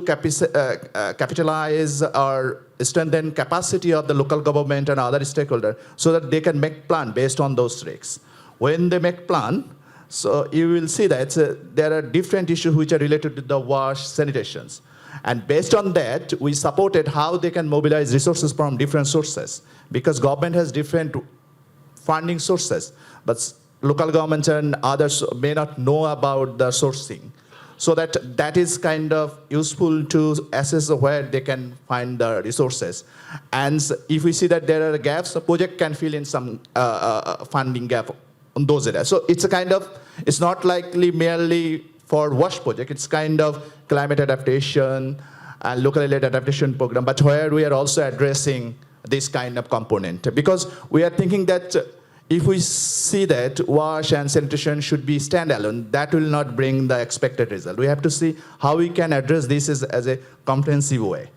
Speaker 7: capitalize or strengthen capacity of the local government and other stakeholders so that they can make plan based on those risks. When they make plan, so you will see that there are different issues which are related to the wash sanitations. And based on that, we supported how they can mobilize resources from different sources, because government has different funding sources, but local governments and others may not know about the sourcing. So that is kind of useful to assess where they can find the resources. And if we see that there are gaps, the project can fill in some funding gap on those areas. So it's a kind of, it's not likely merely for WASH project, it's kind of climate adaptation and local aid adaptation program, but where we are also addressing this kind of component. Because we are thinking that if we see that wash and sanitation should be standalone, that will not bring the expected result. We have to see how we can address this as a comprehensive way.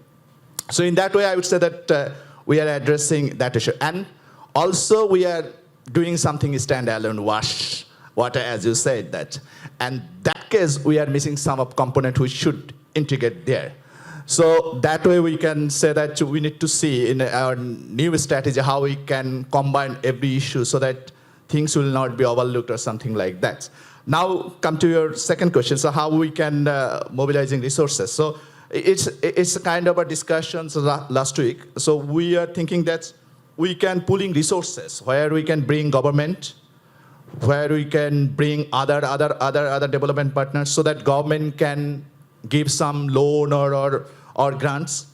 Speaker 7: So in that way, I would say that we are addressing that issue. And also we are doing something standalone wash water, as you said that. And that case, we are missing some of component which should integrate there. So that way we can say that we need to see in our new strategy how we can combine every issue so that things will not be overlooked or something like that. Now come to your second question. So how we can mobilizing resources. So it's a kind of a discussion last week. So we are thinking that we can pooling resources where we can bring government, where we can bring other development partners so that government can give some loan or grants,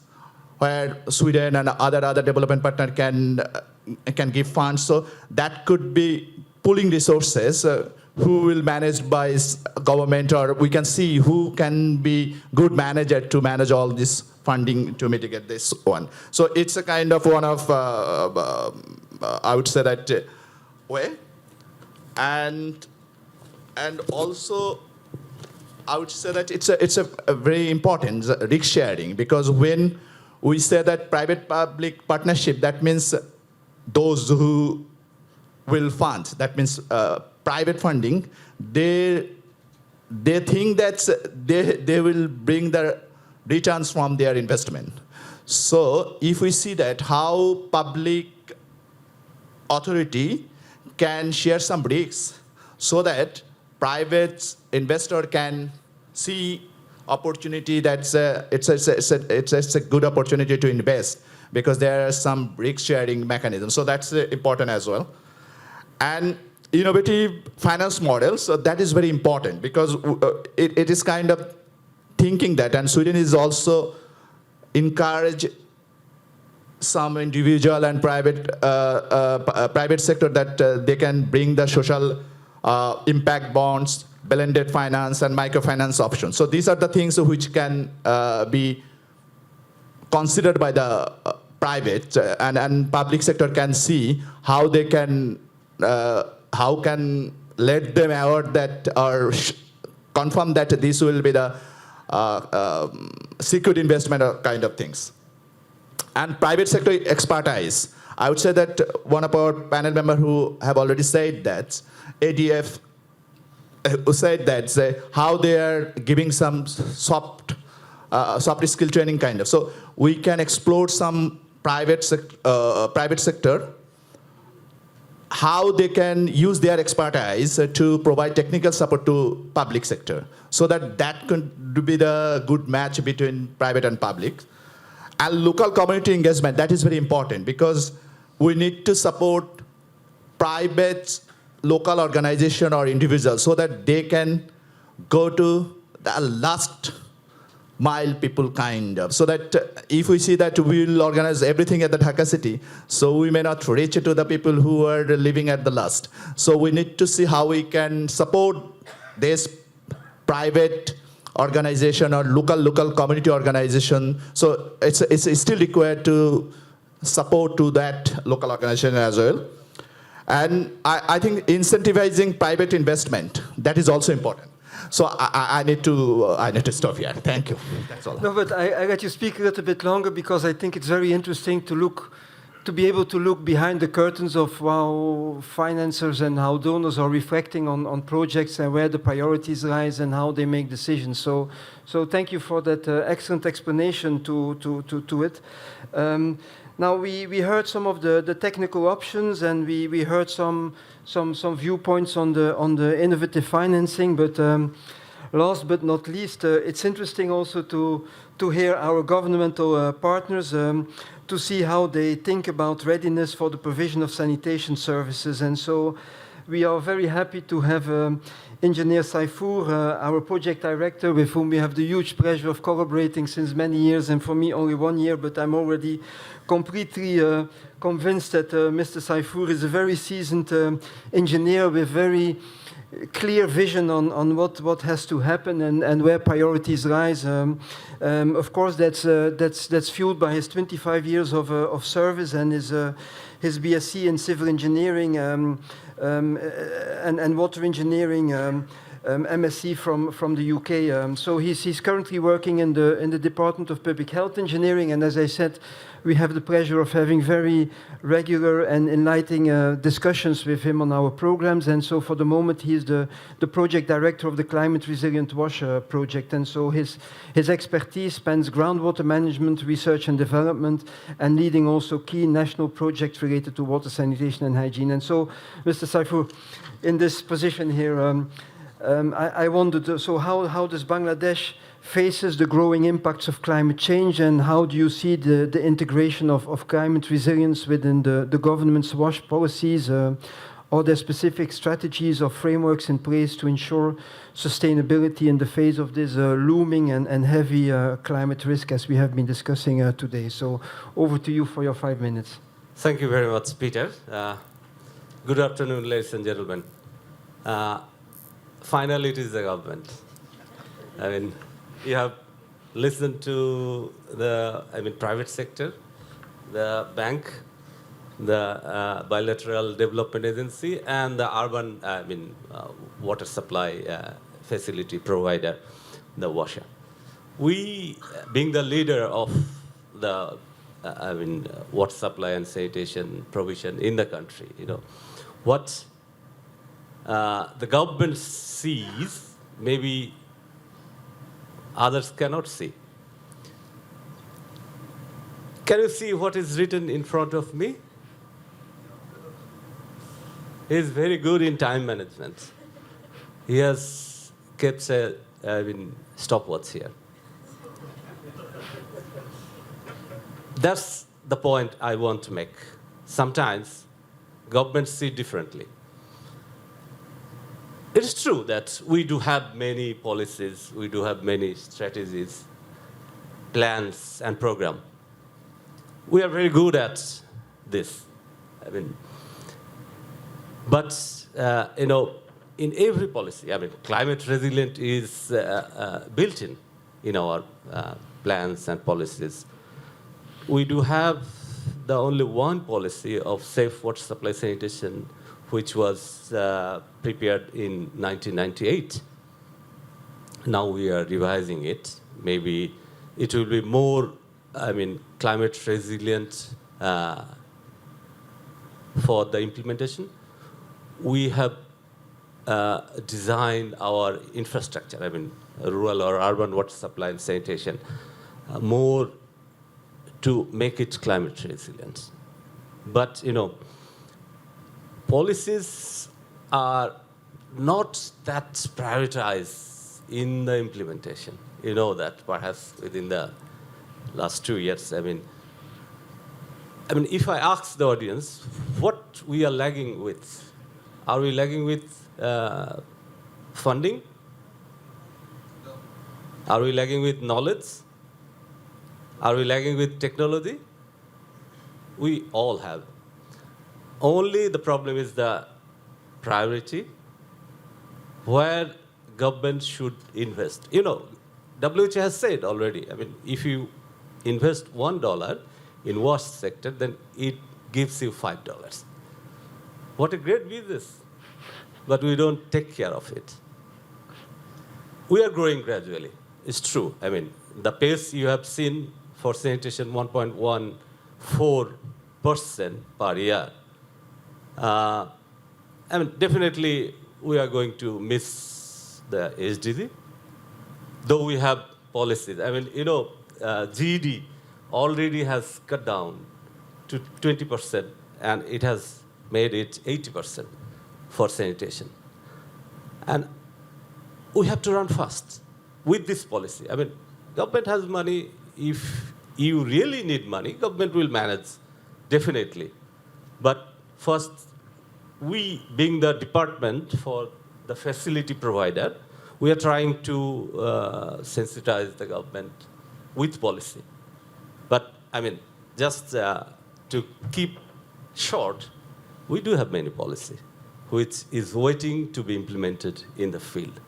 Speaker 7: where Sweden and other development partner can give funds. So that could be pooling resources who will managed by government, or we can see who can be good manager to manage all this funding to mitigate this one. So it's a kind of one of, I would say that way. And also, I would say that it's a very important risk sharing, because when we say that private-public partnership, that means those who will fund, that means private funding, they think that they will bring the returns from their investment. So if we see that how public authority can share some risks so that private investor can see opportunity it's a good opportunity to invest, because there are some risk sharing mechanisms. So that's important as well. And innovative finance models, so that is very important, because it is kind of thinking that, and Sweden is also encourage some individual and private sector that they can bring the social impact bonds, blended finance, and microfinance options. So these are the things which can be considered by the private and public sector can see how they can let them out that or confirm that this will be the secured investment kind of things. And private sector expertise. I would say that one of our panel members who have already said that, ADF said that, how they are giving some soft skill training kind of. So we can explore some private sector, how they can use their expertise to provide technical support to public sector, so that could be the good match between private and public. And local community engagement, that is very important, because we need to support private local organization or individuals so that they can go to the last mile people kind of, so that if we see that we will organize everything at the Dhaka city, so we may not reach to the people who are living at the last. So we need to see how we can support this private organization or local community organization. So it's still required to support to that local organization as well. And I think incentivizing private investment, that is also important. So I need to stop here. Thank you. That's all.
Speaker 1: No, but I let you speak a little bit longer because I think it's very interesting to be able to look behind the curtains of how financiers and how donors are reflecting on projects and where the priorities lies and how they make decisions. So thank you for that excellent explanation to it. Now we heard some of the technical options, and we heard some viewpoints on the innovative financing. But last but not least, it's interesting also to hear our governmental partners to see how they think about readiness for the provision of sanitation services. And so we are very happy to have Engineer Saifur, our project director, with whom we have the huge pleasure of collaborating since many years, and for me only 1 year, but I'm already completely convinced that Mr. Saifur is a very seasoned engineer with very clear vision on what has to happen and where priorities rise. Of course, that's fueled by his 25 years of service and his BSc in civil engineering and water engineering, MSc from the UK. So he's currently working in the Department of Public Health Engineering, and as I said, we have the pleasure of having very regular and enlightening discussions with him on our programs. And so for the moment, he is the project director of the Climate Resilient Wash project. And so his expertise spans groundwater management, research and development, and leading also key national projects related to water sanitation and hygiene. And so, Mr. Saifur, in this position here, I wondered, so how does Bangladesh faces the growing impacts of climate change, and how do you see the integration of climate resilience within the government's WASH policies? Are there specific strategies or frameworks in place to ensure sustainability in the face of this looming and heavy climate risk, as we have been discussing today? So over to you for your 5 minutes.
Speaker 8: Thank you very much, Peter. Good afternoon, ladies and gentlemen. Finally, it is the government. I mean, you have listened to the private sector, the bank, the bilateral development agency, and the urban water supply facility provider, the WASA. We, being the leader of the water supply and sanitation provision in the country, what the government sees, maybe others cannot see. Can you see what is written in front of me? He is very good in time management. He has kept a stopwatch here. That's the point I want to make. Sometimes governments see differently. It is true that we do have many policies, we do have many strategies, plans, and programs. We are very good at this. But in every policy, climate resilient is built in our plans and policies. We do have the only one policy of safe water supply sanitation, which was prepared in 1998. Now we are revising it. Maybe it will be more, climate resilient for the implementation. We have designed our infrastructure, rural or urban water supply and sanitation, more to make it climate resilient. But, policies are not that prioritized in the implementation. You know that perhaps within the last 2 years. I mean, if I ask the audience what we are lagging with, are we lagging with funding? Are we lagging with knowledge? Are we lagging with technology? We all have. Only the problem is the priority, where government should invest. You know, WHO has said already, if you invest $1 in waste sector, then it gives you $5. What a great business. But we don't take care of it. We are growing gradually. It's true. The pace you have seen for sanitation, 1.14% per year. Definitely we are going to miss the SDG, though we have policies. GED already has cut down to 20%, and it has made it 80% for sanitation. And we have to run fast with this policy. Government has money. If you really need money, government will manage, definitely. But first, we, being the department for the facility provider, we are trying to sensitize the government with policy. But, just to keep short, we do have many policy, which is waiting to be implemented in the field.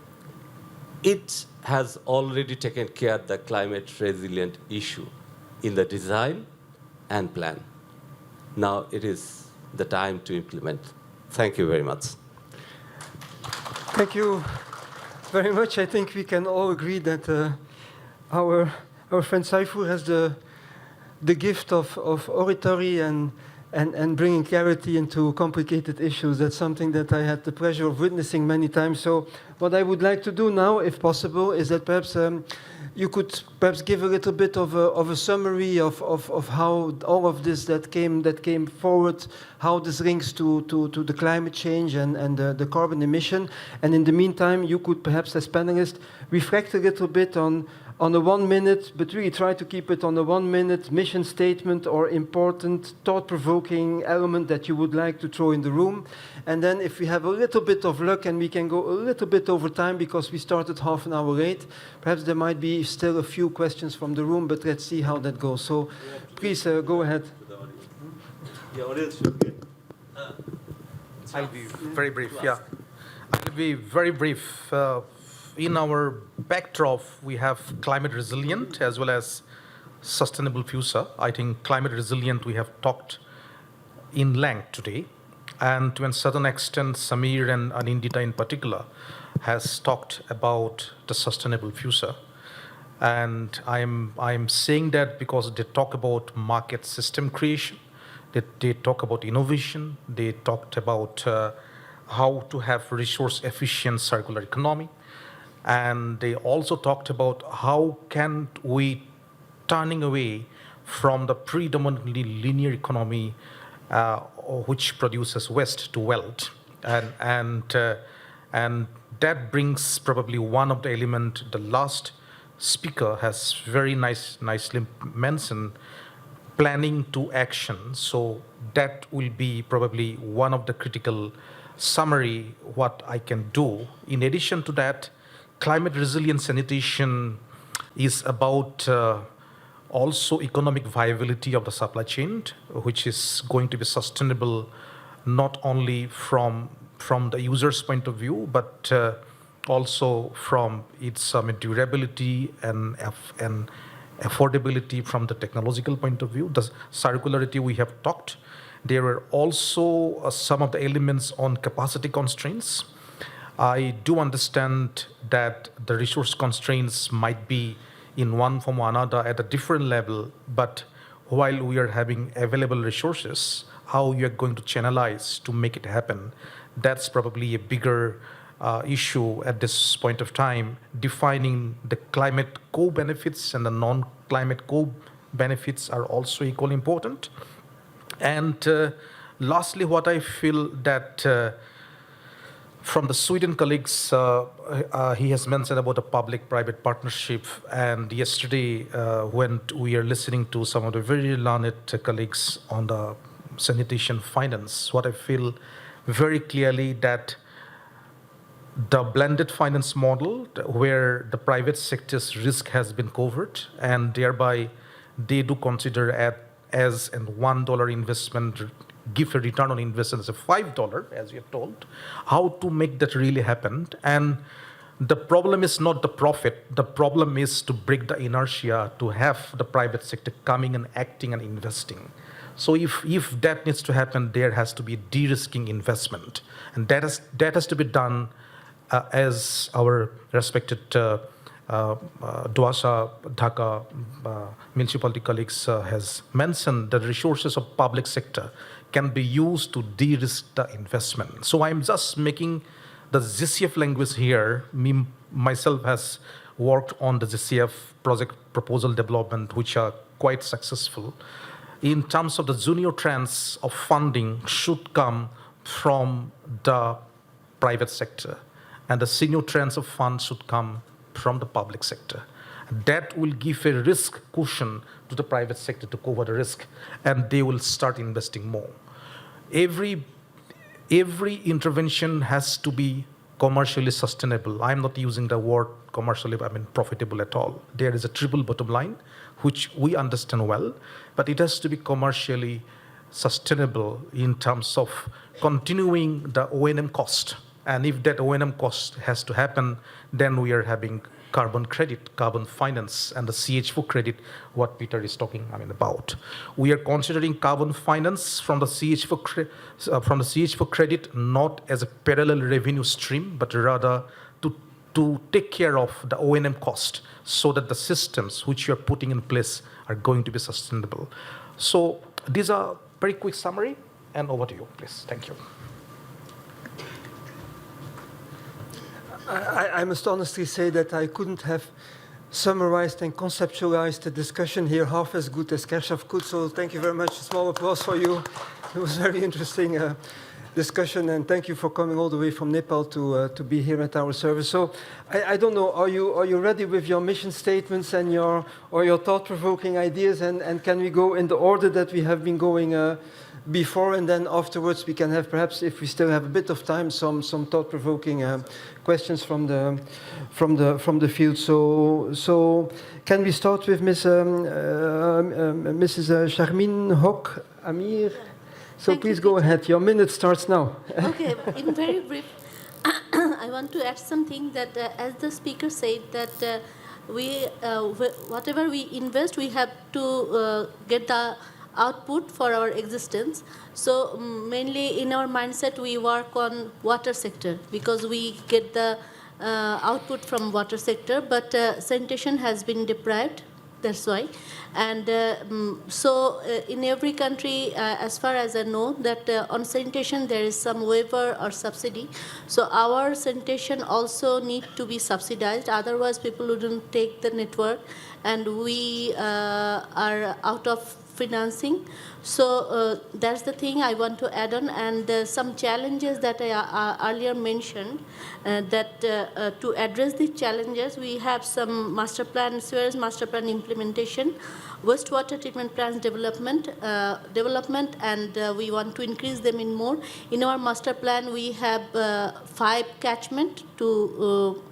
Speaker 8: It has already taken care of the climate resilient issue in the design and plan. Now it is the time to implement. Thank you very much.
Speaker 1: Thank you very much. I think we can all agree that our friend Saifur has the gift of oratory and bringing clarity into complicated issues. That's something that I had the pleasure of witnessing many times. So what I would like to do now, if possible, is that perhaps you could perhaps give a little bit of a summary of how all of this that came forward, how this links to the climate change and the carbon emission. And in the meantime, you could perhaps, as panelists, reflect a little bit on a 1 minute, but really try to keep it on a 1 minute mission statement or important thought-provoking element that you would like to throw in the room. And then if we have a little bit of luck and we can go a little bit over time because we started half an hour late, perhaps there might be still a few questions from the room, but let's see how that goes. So please go ahead.
Speaker 8: The audience should get.
Speaker 2: I'll be very brief, yeah. I'll be very brief. In our backdrop, we have climate resilient as well as sustainable future. I think climate resilient we have talked in length today. And to a certain extent, Amir and Anandita in particular has talked about the sustainable future. And I'm saying that because they talk about market system creation, they talk about innovation, they talked about how to have resource efficient circular economy. And they also talked about how can we turning away from the predominantly linear economy which produces waste to wealth. And that brings probably one of the elements the last speaker has very nicely mentioned, planning to action. So that will be probably one of the critical summary what I can do. In addition to that, climate resilient sanitation is about also economic viability of the supply chain, which is going to be sustainable not only from the user's point of view, but also from its durability and affordability from the technological point of view. The circularity we have talked. There are also some of the elements on capacity constraints. I do understand that the resource constraints might be in one form or another at a different level, but while we are having available resources, how you are going to channelize to make it happen, that's probably a bigger issue at this point of time. Defining the climate co-benefits and the non-climate co-benefits are also equally important. And lastly, what I feel that from the Sweden colleagues, he has mentioned about a public-private partnership. And yesterday, when we are listening to some of the very learned colleagues on the sanitation finance, what I feel very clearly that the blended finance model, where the private sector's risk has been covered, and thereby they do consider as an $1 investment, give a return on investment as a $5, as you're told, how to make that really happen. And the problem is not the profit. The problem is to break the inertia, to have the private sector coming and acting and investing. So if that needs to happen, there has to be de-risking investment. And that has to be done as our respected WASA, Dhaka municipality colleagues has mentioned, the resources of public sector can be used to de-risk the investment. So I'm just making the GCF language here. Myself has worked on the GCF project proposal development, which are quite successful. In terms of the junior tranche of funding should come from the private sector, and the senior tranche of funds should come from the public sector. That will give a risk cushion to the private sector to cover the risk, and they will start investing more. Every intervention has to be commercially sustainable. I'm not using the word commercially, I mean profitable at all. There is a triple bottom line, which we understand well, but it has to be commercially sustainable in terms of continuing the O&M cost. And if that O&M cost has to happen, then we are having carbon credit, carbon finance, and the CH4 credit, what Peter is talking about. We are considering carbon finance from the CH4 credit not as a parallel revenue stream, but rather to take care of the O&M cost, so that the systems which you are putting in place are going to be sustainable. So these are very quick summary, and over to you, please. Thank you.
Speaker 1: I must honestly say that I couldn't have summarized and conceptualized the discussion here half as good as Keshav could, so thank you very much. A small applause for you. It was a very interesting discussion, and thank you for coming all the way from Nepal to be here at our service. So I don't know, are you ready with your mission statements and your thought-provoking ideas, and can we go in the order that we have been going before, and then afterwards we can have, perhaps if we still have a bit of time, some thought-provoking questions from the field. So can we start with Mrs. Sharmine, Hoque, Amir? So
Speaker 3: Thank
Speaker 1: please
Speaker 3: you,
Speaker 1: go
Speaker 3: Peter.
Speaker 1: ahead. Your minute starts now.
Speaker 3: Okay, in very brief, I want to add something that, as the speaker said, that whatever we invest, we have to get the output for our existence. So mainly in our mindset, we work on water sector because we get the output from water sector, but sanitation has been deprived. That's why. And so in every country, as far as I know, that on sanitation there is some waiver or subsidy. So our sanitation also need to be subsidized. Otherwise, people wouldn't take the network, and we are out of financing. So that's the thing I want to add on. And some challenges that I earlier mentioned, that to address these challenges, we have some master plan, sewage master plan implementation, wastewater treatment plans development, and we want to increase them in more. In our master plan, we have 5 catchment to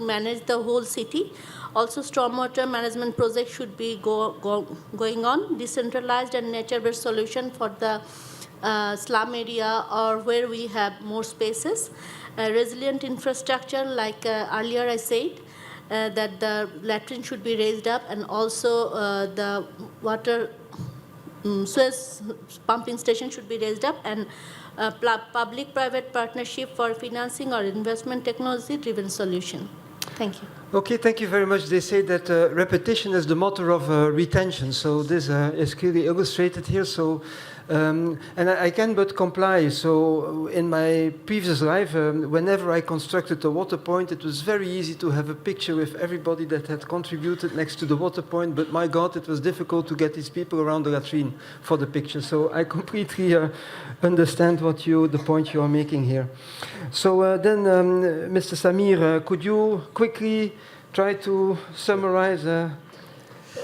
Speaker 3: manage the whole city. Also, stormwater management project should be going on. Decentralized and nature-based solution for the slum area or where we have more spaces. Resilient infrastructure, like earlier I said, that the latrine should be raised up, and also the water sewage pumping station should be raised up, and public-private partnership for financing or investment technology-driven solution. Thank you.
Speaker 1: Okay, thank you very much. They say that repetition is the mother of retention, so this is clearly illustrated here. So, and I can but comply. So, in my previous life, whenever I constructed a water point, it was very easy to have a picture with everybody that had contributed next to the water point. But my God, it was difficult to get these people around the latrine for the picture. So, I completely understand the point you are making here. So then, Mr. Samir, could you quickly try to summarize?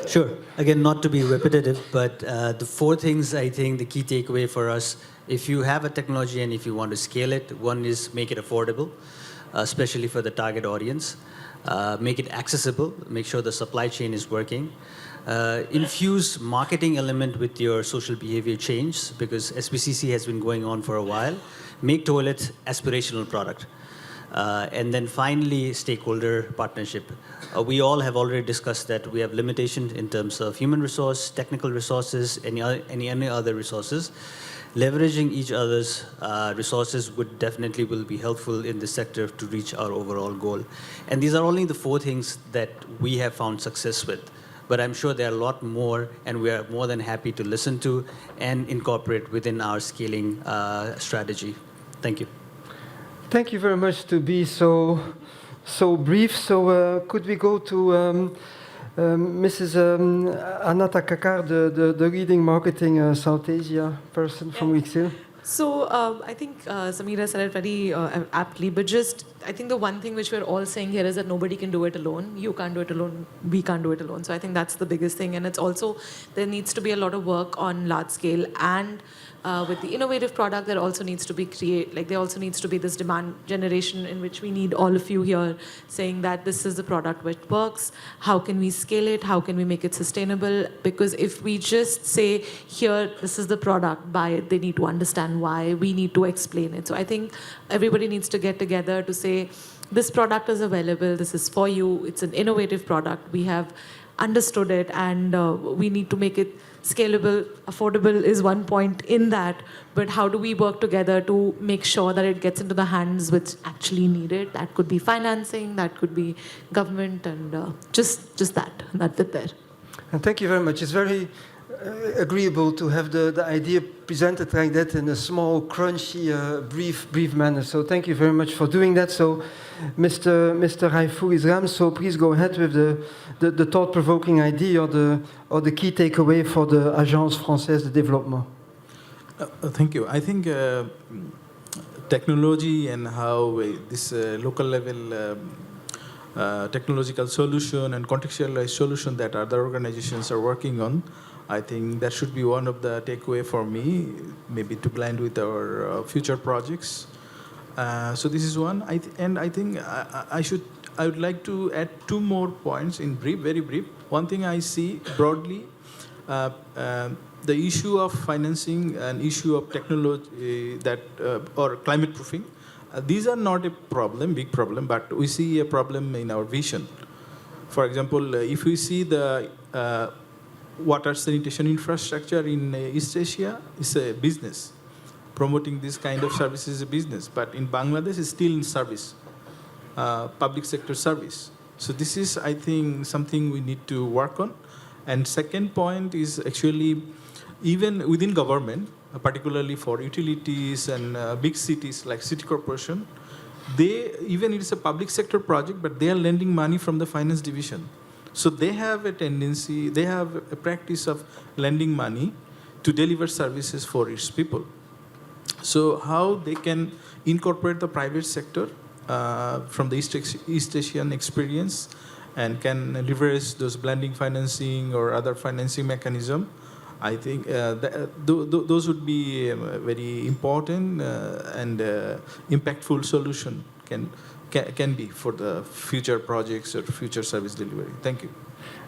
Speaker 4: Sure. Again, not to be repetitive, but the four things I think the key takeaway for us, if you have a technology and if you want to scale it, one is make it affordable, especially for the target audience. Make it accessible, make sure the supply chain is working. Infuse marketing element with your social behavior change, because SBCC has been going on for a while. Make toilet aspirational product. And then finally, stakeholder partnership. We all have already discussed that we have limitations in terms of human resource, technical resources, any other resources. Leveraging each other's resources would definitely will be helpful in this sector to reach our overall goal. And these are only the four things that we have found success with. But I'm sure there are a lot more, and we are more than happy to listen to and incorporate within our scaling strategy. Thank you.
Speaker 1: Thank you very much to be so brief. So could we go to Mrs. Anandita Kakkar, the leading marketing South Asia person from LIXIL?
Speaker 5: So I think Samira said it very aptly, but just I think the one thing which we're all saying here is that nobody can do it alone. You can't do it alone. We can't do it alone. So I think that's the biggest thing. And it's also, there needs to be a lot of work on large scale, and with the innovative product, there also needs to be there also needs to be this demand generation in which we need all of you here saying that this is the product which works. How can we scale it? How can we make it sustainable? Because if we just say, here, this is the product, buy it, they need to understand why. We need to explain it. So I think everybody needs to get together to say, this product is available, this is for you, it's an innovative product, we have understood it, and we need to make it scalable. Affordable is one point in that, but how do we work together to make sure that it gets into the hands which actually need it? That could be financing, that could be government, and just that. That's it there.
Speaker 1: And thank you very much. It's very agreeable to have the idea presented like that in a small, crunchy, brief manner. So thank you very much for doing that. So Mr. Rafiul is Ram, so please go ahead with the thought-provoking idea or the key takeaway for the Agence Française de Développement.
Speaker 6: Thank you. I think technology and how this local level technological solution and contextualized solution that other organizations are working on, I think that should be one of the takeaway for me, maybe to blend with our future projects. So this is one, I think I would like to add two more points in brief, very brief. One thing I see broadly, the issue of financing and issue of technology or climate proofing. These are not a problem, big problem, but we see a problem in our vision. For example, if we see the water sanitation infrastructure in East Asia, it's a business. Promoting this kind of service is a business, but in Bangladesh, it's still in service, public sector service. So this is, I think, something we need to work on. And second point is actually, even within government, particularly for utilities and big cities like city corporation, even it's a public sector project, but they are lending money from the finance division. So they have a tendency, they have a practice of lending money to deliver services for its people. So how they can incorporate the private sector from the East Asian experience and can leverage those blending financing or other financing mechanism, I think those would be very important and impactful solution can be for the future projects or future service delivery. Thank you.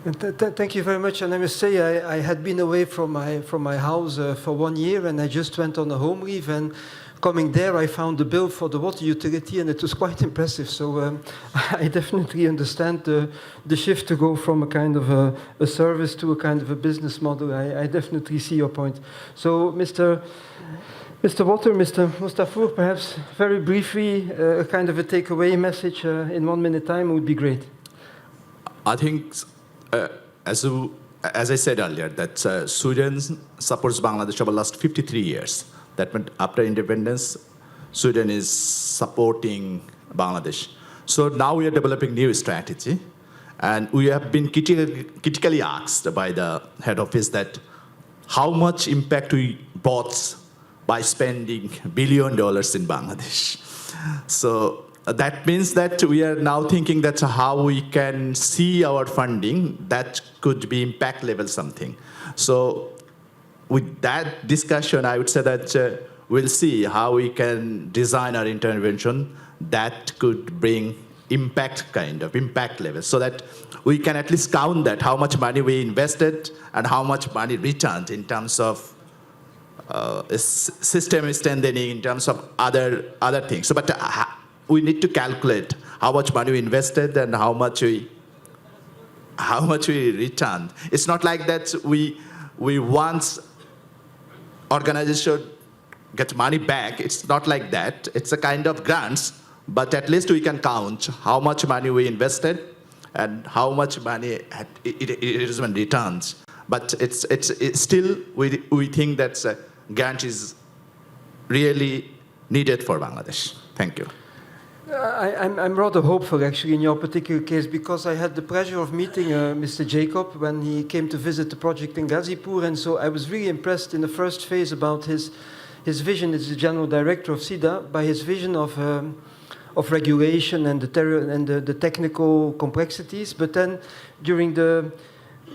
Speaker 1: And thank you very much. And I must say, I had been away from my house for 1 year, and I just went on a home leave. And coming there, I found the bill for the water utility, and it was quite impressive. So I definitely understand the shift to go from a kind of a service to a kind of a business model. I definitely see your point. So, Mr. Water, Mr. Mostafizur, perhaps very briefly, a kind of a takeaway message in 1 minute time would be great.
Speaker 7: I think, as I said earlier, that Sweden supports Bangladesh over the last 53 years. That meant after independence, Sweden is supporting Bangladesh. So now we are developing new strategy, and we have been critically asked by the head office that how much impact we brought by spending $1 billion in Bangladesh. So that means that we are now thinking that's how we can see our funding that could be impact level something. So with that discussion, I would say that we'll see how we can design our intervention that could bring impact level, so that we can at least count that how much money we invested and how much money returned in terms of system strengthening, in terms of other things. So, but we need to calculate how much money we invested and how much we returned. It's not like that we once organization get money back. It's not like that. It's a kind of grants, but at least we can count how much money we invested and how much money it is when returns. But it's still we think that grant is really needed for Bangladesh. Thank you.
Speaker 1: I'm rather hopeful, actually, in your particular case, because I had the pleasure of meeting Mr. Jacob when he came to visit the project in Ghazipur, and so I was really impressed in the first phase about his vision as the general director of SIDA, by his vision of regulation and the technical complexities. But then during the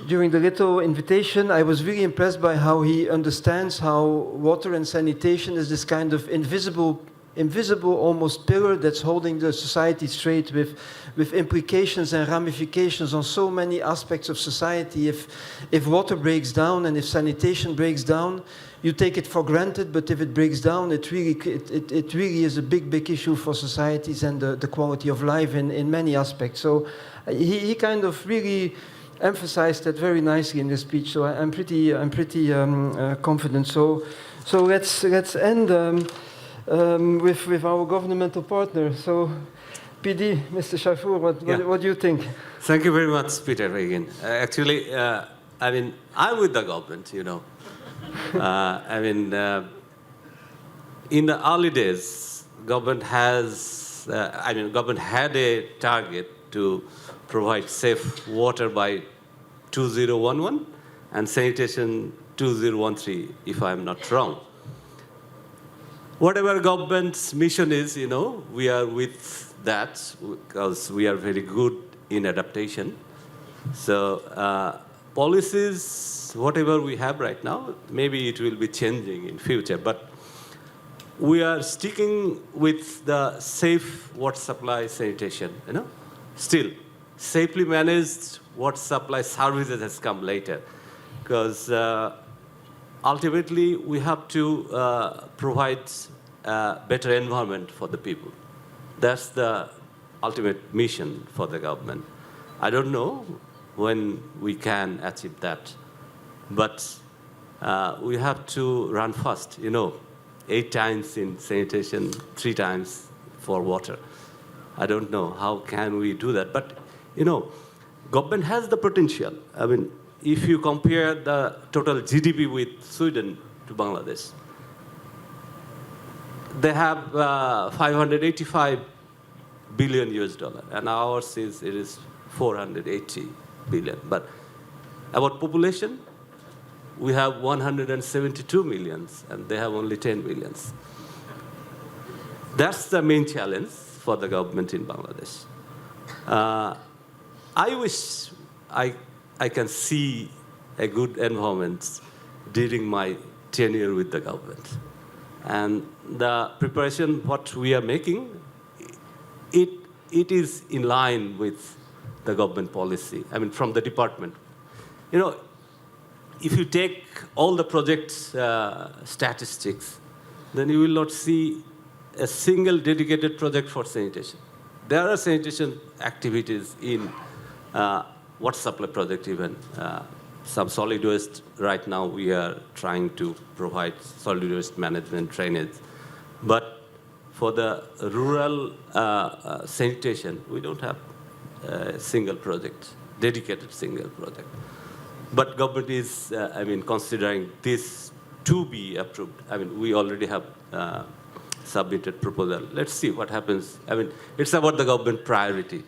Speaker 1: little invitation, I was really impressed by how he understands how water and sanitation is this kind of invisible almost pillar that's holding the society straight, with implications and ramifications on so many aspects of society. If water breaks down and if sanitation breaks down, you take it for granted, but if it breaks down, it really is a big issue for societies and the quality of life in many aspects. So he kind of really emphasized that very nicely in his speech. So I'm pretty confident. So let's end with our governmental partner. So, PD, Mr. Saifur, what do you think?
Speaker 8: Thank you very much, Peter, again. Actually, I mean, I'm with the government, you know. I mean, in the early days, government had a target to provide safe water by 2011 and sanitation 2013, if I'm not wrong. Whatever government's mission is, you know, we are with that because we are very good in adaptation. So policies, whatever we have right now, maybe it will be changing in future. But we are sticking with the safe water supply sanitation, you know. Still, safely managed water supply services has come later, because ultimately, we have to provide a better environment for the people. That's the ultimate mission for the government. I don't know when we can achieve that, but we have to run fast, you know, 8 times in sanitation, 3 times for water. I don't know how can we do that, but, you know, government has the potential. I mean, if you compare the total GDP with Sweden to Bangladesh, they have 585 billion US dollar, and ours is 480 billion. But about population, we have 172 millions, and they have only 10 millions. That's the main challenge for the government in Bangladesh. I wish I can see a good environment during my tenure with the government. And the preparation, what we are making, it is in line with the government policy, I mean, from the department. You know, if you take all the projects statistics, then you will not see a single dedicated project for sanitation. There are sanitation activities in water supply project even. Some solid waste, right now we are trying to provide solid waste management drainage. But for the rural sanitation, we don't have a single project. dedicated single project. But government is, considering this to be approved. We already have submitted proposal. Let's see what happens. It's about the government priority.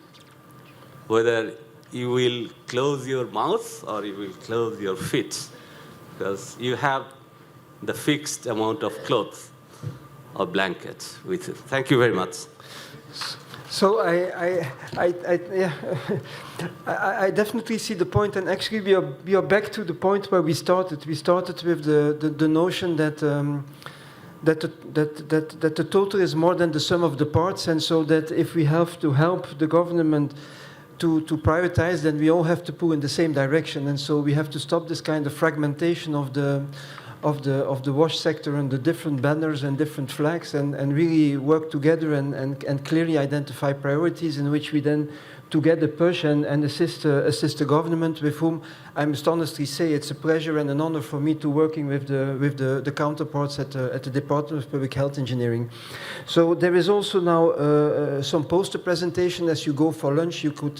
Speaker 8: Whether you will close your mouth or you will close your feet, because you have the fixed amount of clothes or blankets with you. Thank you very much.
Speaker 1: So I definitely see the point, and actually we are back to the point where we started. We started with the notion that that the total is more than the sum of the parts, and so that if we have to help the government to prioritize, then we all have to pull in the same direction, and so we have to stop this kind of fragmentation of the wash sector and the different banners and different flags, and really work together and clearly identify priorities in which we then together push and assist the government, with whom I must honestly say it's a pleasure and an honor for me to working with the counterparts at the Department of Public Health Engineering. So there is also now some poster presentation. As you go for lunch, you could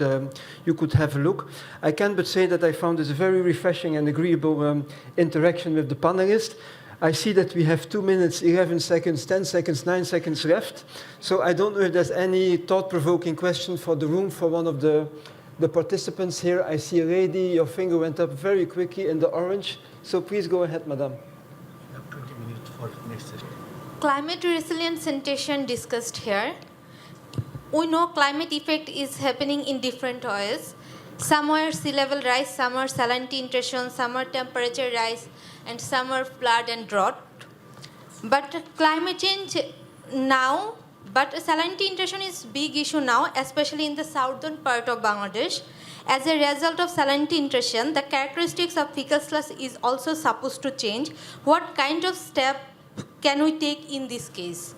Speaker 1: have a look. I can but say that I found this a very refreshing and agreeable interaction with the panelists. I see that we have 2 minutes, 11 seconds, 10 seconds, 9 seconds left. So I don't know if there's any thought-provoking question for the room for one of the participants here. I see a lady, your finger went up very quickly in the orange. So please go ahead, madam.
Speaker 9: We have 20 minutes for next session.
Speaker 10: Climate resilient sanitation discussed here. We know climate effect is happening in different ways. Somewhere sea level rise, somewhere salinity intrusion, somewhere temperature rise, and summer flood and drought. But climate change now, but salinity intrusion is big issue now, especially in the southern part of Bangladesh. As a result of salinity intrusion, the characteristics of fecal sludge is also supposed to change. What kind of step can we take in this case?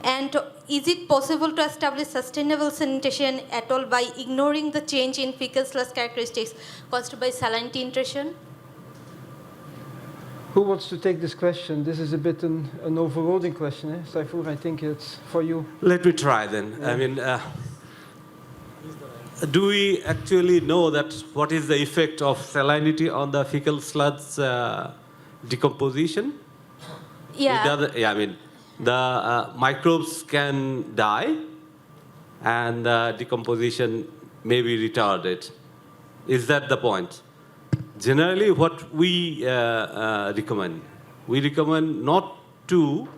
Speaker 10: And is it possible to establish sustainable sanitation at all by ignoring the change in fecal sludge characteristics caused by salinity intrusion?
Speaker 1: Who wants to take this question? This is a bit an overloading question, eh? Saifur, I think it's for you.
Speaker 8: Let me try then.
Speaker 1: Yeah.
Speaker 8: Do we actually know that what is the effect of salinity on the fecal sludge decomposition?
Speaker 10: Yeah.
Speaker 8: The microbes can die and decomposition may be retarded. Is that the point? Generally, what we recommend not to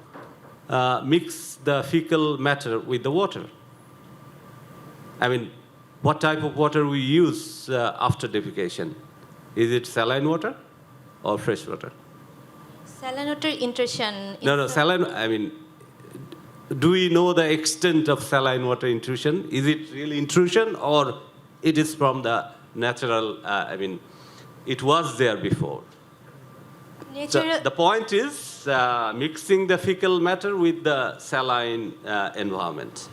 Speaker 8: mix the fecal matter with the water. What type of water we use after defecation? Is it saline water or fresh water?
Speaker 10: Saline water intrusion.
Speaker 8: No, saline, do we know the extent of saline water intrusion? Is it really intrusion or it is from the natural, it was there before? So the point is mixing the fecal matter with the saline environment.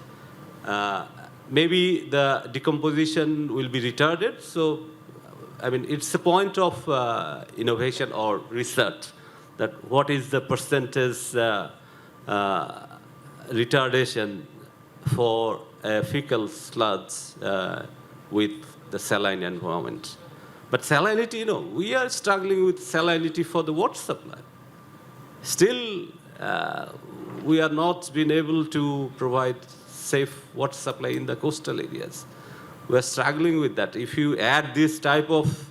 Speaker 8: Maybe the decomposition will be retarded. So, it's a point of innovation or research, that what is the percentage retardation for fecal sludge with the saline environment. But salinity, we are struggling with salinity for the water supply. Still, we are not been able to provide safe water supply in the coastal areas. We are struggling with that. If you add this type of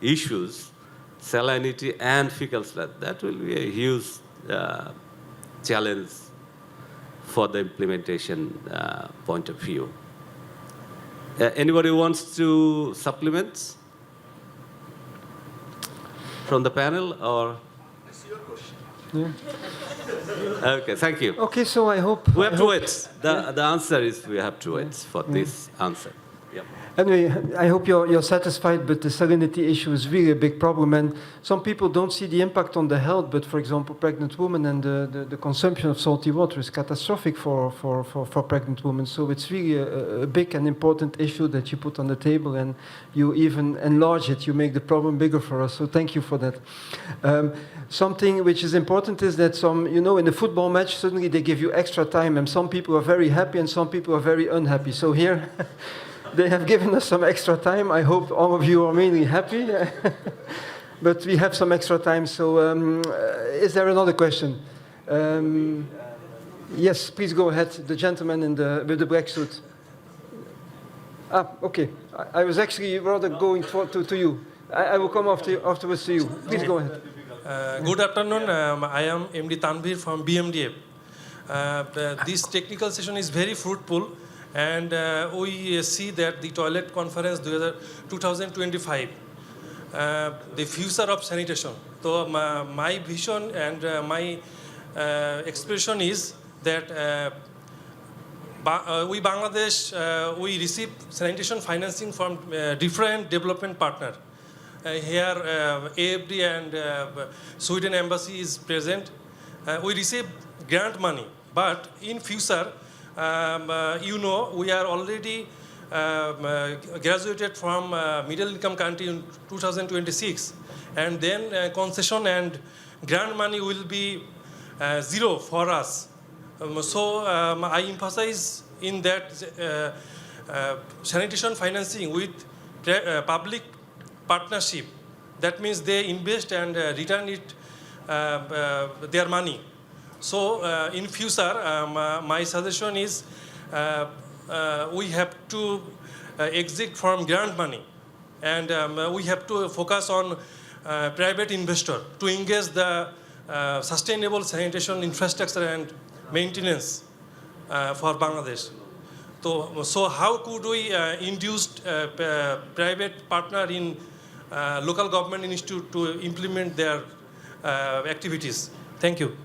Speaker 8: issues, salinity and fecal sludge, that will be a huge challenge for the implementation point of view. Anybody wants to supplement from the panel, or?
Speaker 9: I see your question.
Speaker 1: Yeah.
Speaker 8: Okay, thank you.
Speaker 1: Okay, so I hope...
Speaker 8: We have to wait. The answer is we have to wait for this answer. Yep.
Speaker 1: Anyway, I hope you're satisfied, but the salinity issue is really a big problem, and some people don't see the impact on the health, but for example, pregnant women and the consumption of salty water is catastrophic for pregnant women. So it's really a big and important issue that you put on the table, and you even enlarge it. You make the problem bigger for us, so thank you for that. Something which is important is that in a football match, suddenly they give you extra time, and some people are very happy and some people are very unhappy. So here... They have given us some extra time. I hope all of you are mainly happy. But we have some extra time, so is there another question? Yes, please go ahead. The gentleman with the black suit. Okay. I was actually rather going to you. I will come afterwards to you. Please go ahead.
Speaker 11: Good afternoon. I am MD Tanvir from BMDF. This technical session is very fruitful, and we see that the toilet conference 2025, the future of sanitation. So my vision and my expression is that we Bangladesh, we receive sanitation financing from different development partners. Here, AFD and Sweden Embassy is present. We receive grant money, but in future, we are already graduated from middle income country in 2026, and then concession and grant money will be zero for us. So I emphasize in that sanitation financing with public partnership. That means they invest and return it their money. So in future, my suggestion is we have to exit from grant money, and we have to focus on private investor to engage the sustainable sanitation infrastructure and maintenance for Bangladesh. So how could we induce private partner in local government institute to implement their activities? Thank you.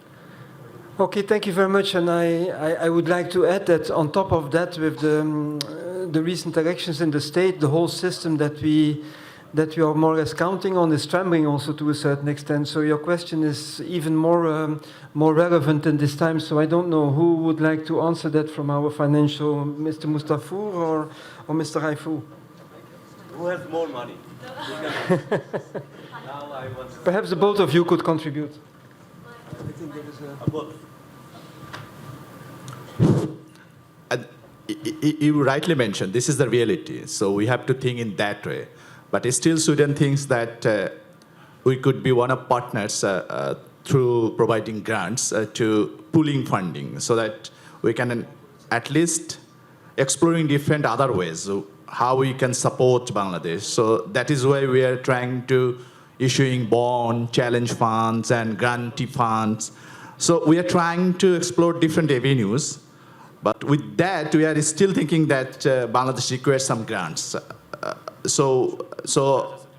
Speaker 1: Okay, thank you very much. And I would like to add that on top of that, with the recent elections in the state, the whole system that we are more or less counting on is trembling also to a certain extent. So your question is even more relevant in this time. So I don't know who would like to answer that from our financial, Mr. Mostafizur or Mr. Rafiul.
Speaker 8: Who has more money?
Speaker 1: Perhaps the both of you could contribute.
Speaker 8: I think there is both.
Speaker 7: You rightly mentioned, this is the reality. So we have to think in that way. But still, Sweden thinks that we could be one of partners through providing grants to pooling funding, so that we can at least exploring different other ways how we can support Bangladesh. So that is why we are trying to issuing bond, challenge funds, and grantee funds. So we are trying to explore different avenues. But with that, we are still thinking that Bangladesh requires some grants. So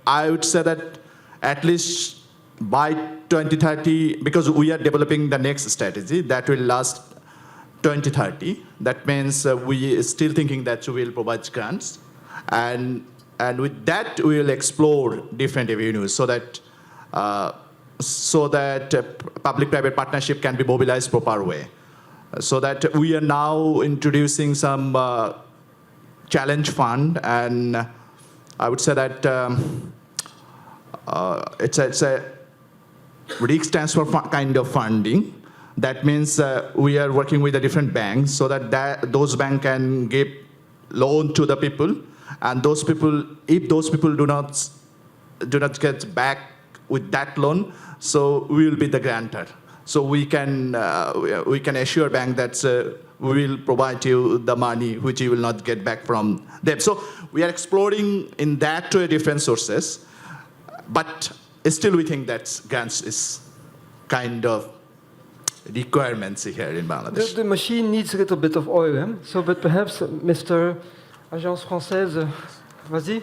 Speaker 7: I would say that at least by 2030, because we are developing the next strategy that will last 2030. That means we are still thinking that we will provide grants, and with that we will explore different avenues so that public-private partnership can be mobilized proper way. So that we are now introducing some challenge fund, and I would say that it's a risk transfer kind of funding. That means we are working with the different banks so that those banks can give loan to the people, and those people, if those people do not get back with that loan, so we will be the grantor. So we can assure bank that we will provide you the money which you will not get back from them. So we are exploring in that way different sources, but still we think that grants is kind of requirements here in Bangladesh.
Speaker 1: The machine needs a little bit of oil, eh? So, but perhaps Mr. Agence Française, vas-y.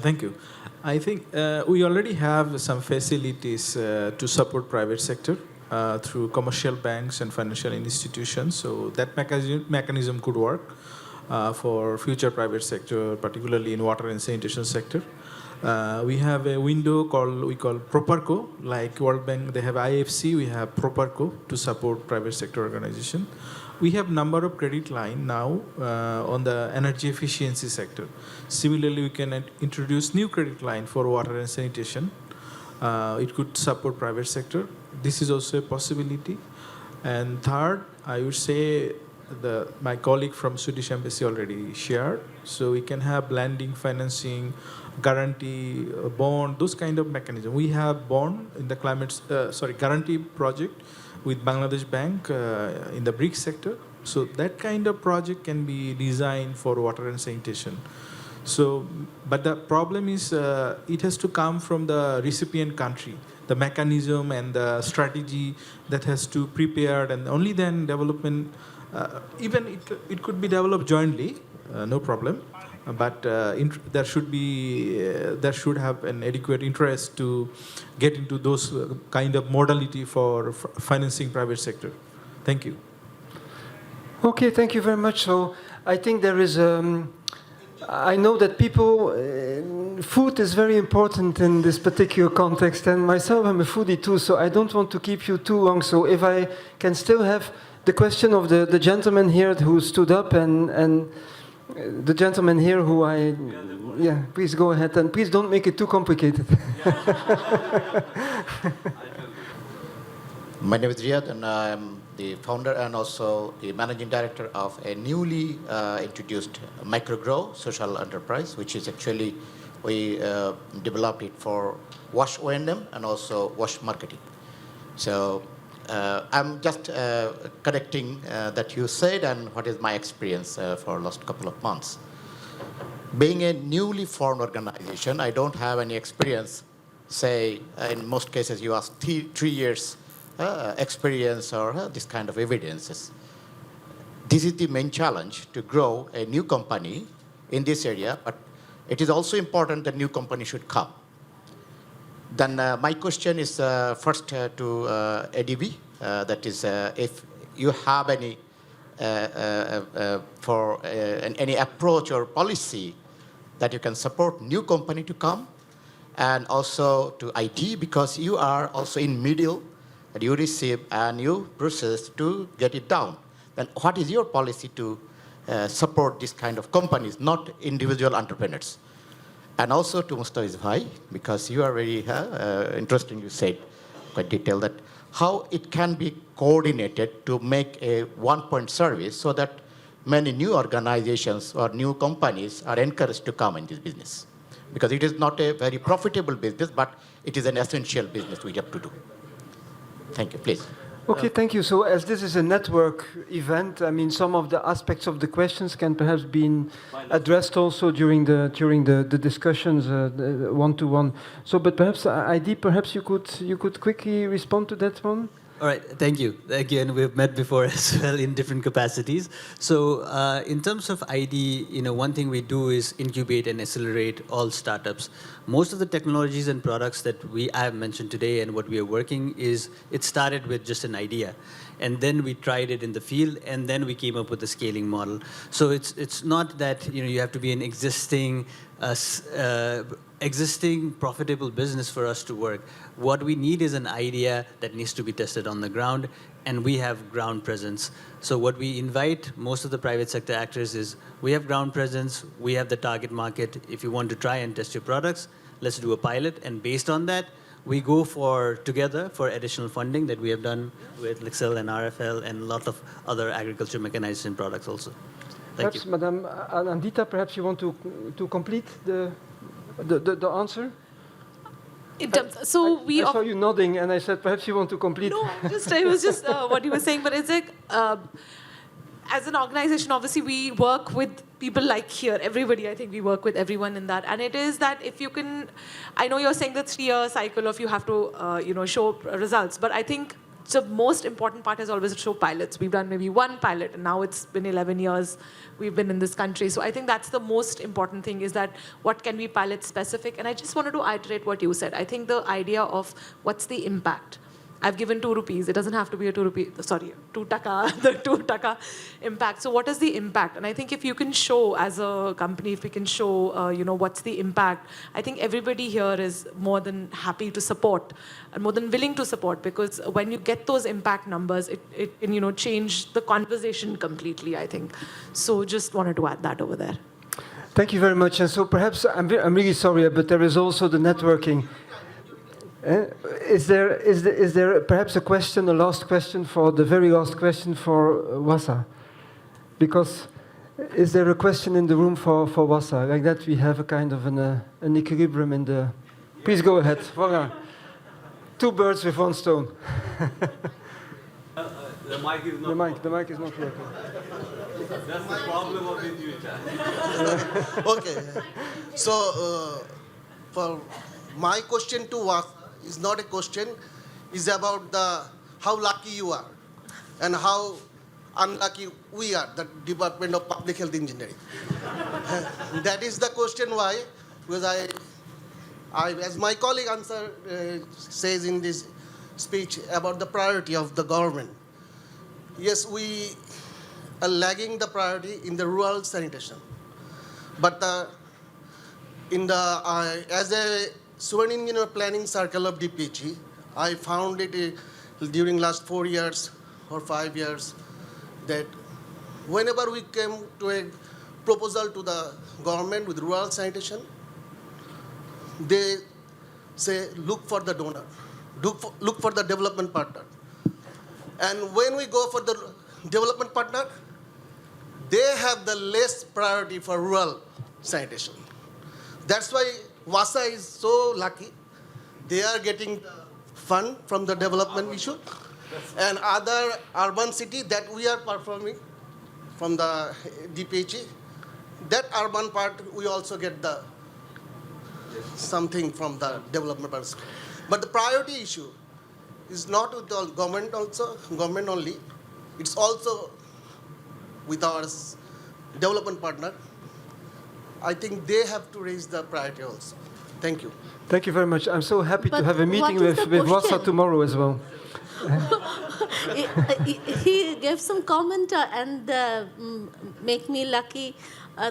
Speaker 6: Thank you. I think we already have some facilities to support private sector through commercial banks and financial institutions. So that mechanism could work for future private sector, particularly in water and sanitation sector. We have a window we call Properco, like World Bank, they have IFC, we have Properco to support private sector organization. We have number of credit line now on the energy efficiency sector. Similarly, we can introduce new credit line for water and sanitation. It could support private sector. This is also a possibility. And third, I would say my colleague from Swedish Embassy already shared. So we can have blending, financing, guarantee, bond, those kind of mechanism. We have bond in the guarantee project with Bangladesh Bank in the BRICS sector. So that kind of project can be designed for water and sanitation. So, but the problem is it has to come from the recipient country, the mechanism and the strategy that has to prepared, and only then development, even it could be developed jointly, no problem, but there should have an adequate interest to get into those kind of modality for financing private sector. Thank you.
Speaker 1: Okay, thank you very much. So I think there is, I know that people, food is very important in this particular context, and myself, I'm a foodie too, so I don't want to keep you too long. So if I can still have the question of the gentleman here who stood up, and the gentleman here who yeah, please go ahead, and please don't make it too complicated.
Speaker 9: My name is Riyad, and I'm the founder and also the managing director of a newly introduced microgrow social enterprise, which is actually, we developed it for wash O&M and also wash marketing. So I'm just connecting that you said and what is my experience for last couple of months. Being a newly formed organization, I don't have any experience, say, in most cases you ask 3 years experience or this kind of evidences. This is the main challenge, to grow a new company in this area, but it is also important that new company should come. Then my question is first to ADB, that is if you have any any approach or policy that you can support new company to come, and also to IT, because you are also in middle, and you receive and you process to get it down. Then what is your policy to support this kind of companies, not individual entrepreneurs? And also to Mostafizur, because you are very interesting, you said quite detailed that how it can be coordinated to make a one-point service so that many new organizations or new companies are encouraged to come in this business. Because it is not a very profitable business, but it is an essential business we have to do. Thank you, please.
Speaker 1: Okay, thank you. So as this is a network event, I mean, some of the aspects of the questions can perhaps be addressed also during the discussions one-to-one. So, but perhaps ID, perhaps you could quickly respond to that one.
Speaker 4: All right, thank you. Again, we've met before as well in different capacities. So in terms of ID, one thing we do is incubate and accelerate all startups. Most of the technologies and products that I have mentioned today and what we are working is, it started with just an idea. And then we tried it in the field, and then we came up with a scaling model. So it's not that you have to be an existing profitable business for us to work. What we need is an idea that needs to be tested on the ground, and we have ground presence. So what we invite most of the private sector actors is, we have ground presence, we have the target market. If you want to try and test your products, let's do a pilot, and based on that, we go together for additional funding that we have done with LIXIL and RFL and a lot of other agriculture mechanization products also. Thank you.
Speaker 1: Perhaps, Madam Anandita, perhaps you want to complete the answer?
Speaker 5: So
Speaker 1: I saw you nodding, and I said perhaps you want to complete.
Speaker 5: No, it was just what you were saying. But it's like, as an organization, obviously we work with people like here. Everybody, I think we work with everyone in that. And it is that if you can, I know you're saying the 3-year cycle of you have to, show results. But I think the most important part is always to show pilots. We've done maybe 1 pilot, and now it's been 11 years we've been in this country. So I think that's the most important thing, is that what can be pilot specific. And I just wanted to iterate what you said. I think the idea of what's the impact. I've given 2 rupees. It doesn't have to be a 2 taka, the 2 taka impact. So what is the impact? And I think if you can show, as a company, if we can show, what's the impact, I think everybody here is more than happy to support and more than willing to support, because when you get those impact numbers, it can, change the conversation completely, I think. So just wanted to add that over there.
Speaker 1: Thank you very much. And so perhaps, I'm really sorry, but there is also the networking. Is there perhaps a last question for WASA? Because is there a question in the room for WASA? Like that we have a kind of an equilibrium in the... Please go ahead. Voilà. Two birds with one stone.
Speaker 8: The mic is not
Speaker 1: The mic is not working.
Speaker 8: That's the problem of it.
Speaker 12: Okay. So, for my question to WASA is not a question, is about how lucky you are and how unlucky we are, the Department of Public Health Engineering. That is the question why, because I as my colleague says in this speech about the priority of the government. Yes, we are lagging the priority in the rural sanitation. But as a sworn engineer planning circle of DPHE, I found it during last 4 years or 5 years that whenever we came to a proposal to the government with rural sanitation, they say, look for the donor, look for the development partner. And when we go for the development partner, they have the less priority for rural sanitation. That's why WASA is so lucky. They are getting the fund from the development issue. And other urban city that we are performing from the DPHE, that urban part, we also get the something from the development person. But the priority issue is not with the government only. It's also with our development partner. I think they have to raise the priority also. Thank you.
Speaker 1: Thank you very much. I'm so happy to
Speaker 3: But
Speaker 1: have a meeting
Speaker 3: what is
Speaker 1: with
Speaker 3: the
Speaker 1: WASA
Speaker 3: question?
Speaker 1: tomorrow as well.
Speaker 3: He gave some comment and make me lucky.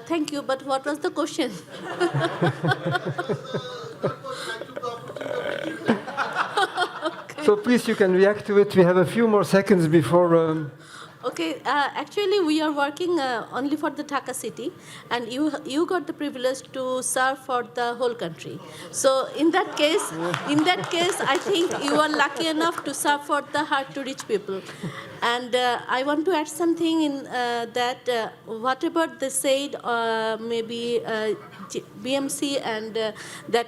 Speaker 3: Thank you, but what was the question?
Speaker 1: So please, you can react to it. We have a few more seconds before...
Speaker 3: Okay, actually we are working only for the Dhaka city, and you got the privilege to serve for the whole country. So in that case, I think you are lucky enough to serve for the hard-to-reach people. And I want to add something in that whatever they said, maybe BMC and that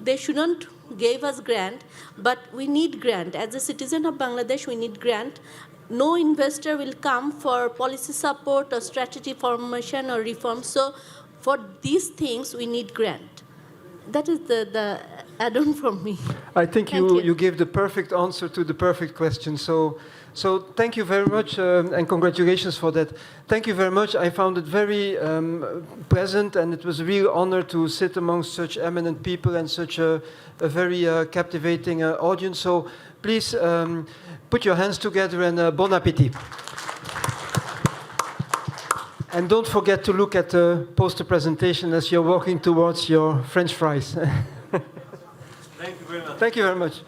Speaker 3: they shouldn't give us grant, but we need grant. As a citizen of Bangladesh, we need grant. No investor will come for policy support or strategy formation or reform. So for these things, we need grant. That is the add-on from me.
Speaker 1: I think
Speaker 3: Thank you.
Speaker 1: you gave the perfect answer to the perfect question. So thank you very much and congratulations for that. Thank you very much. I found it very pleasant, and it was a real honor to sit amongst such eminent people and such a very captivating audience. So please put your hands together and bon appétit. And don't forget to look at the poster presentation as you're walking towards your French fries.
Speaker 8: Thank you very much.
Speaker 1: Thank you very much.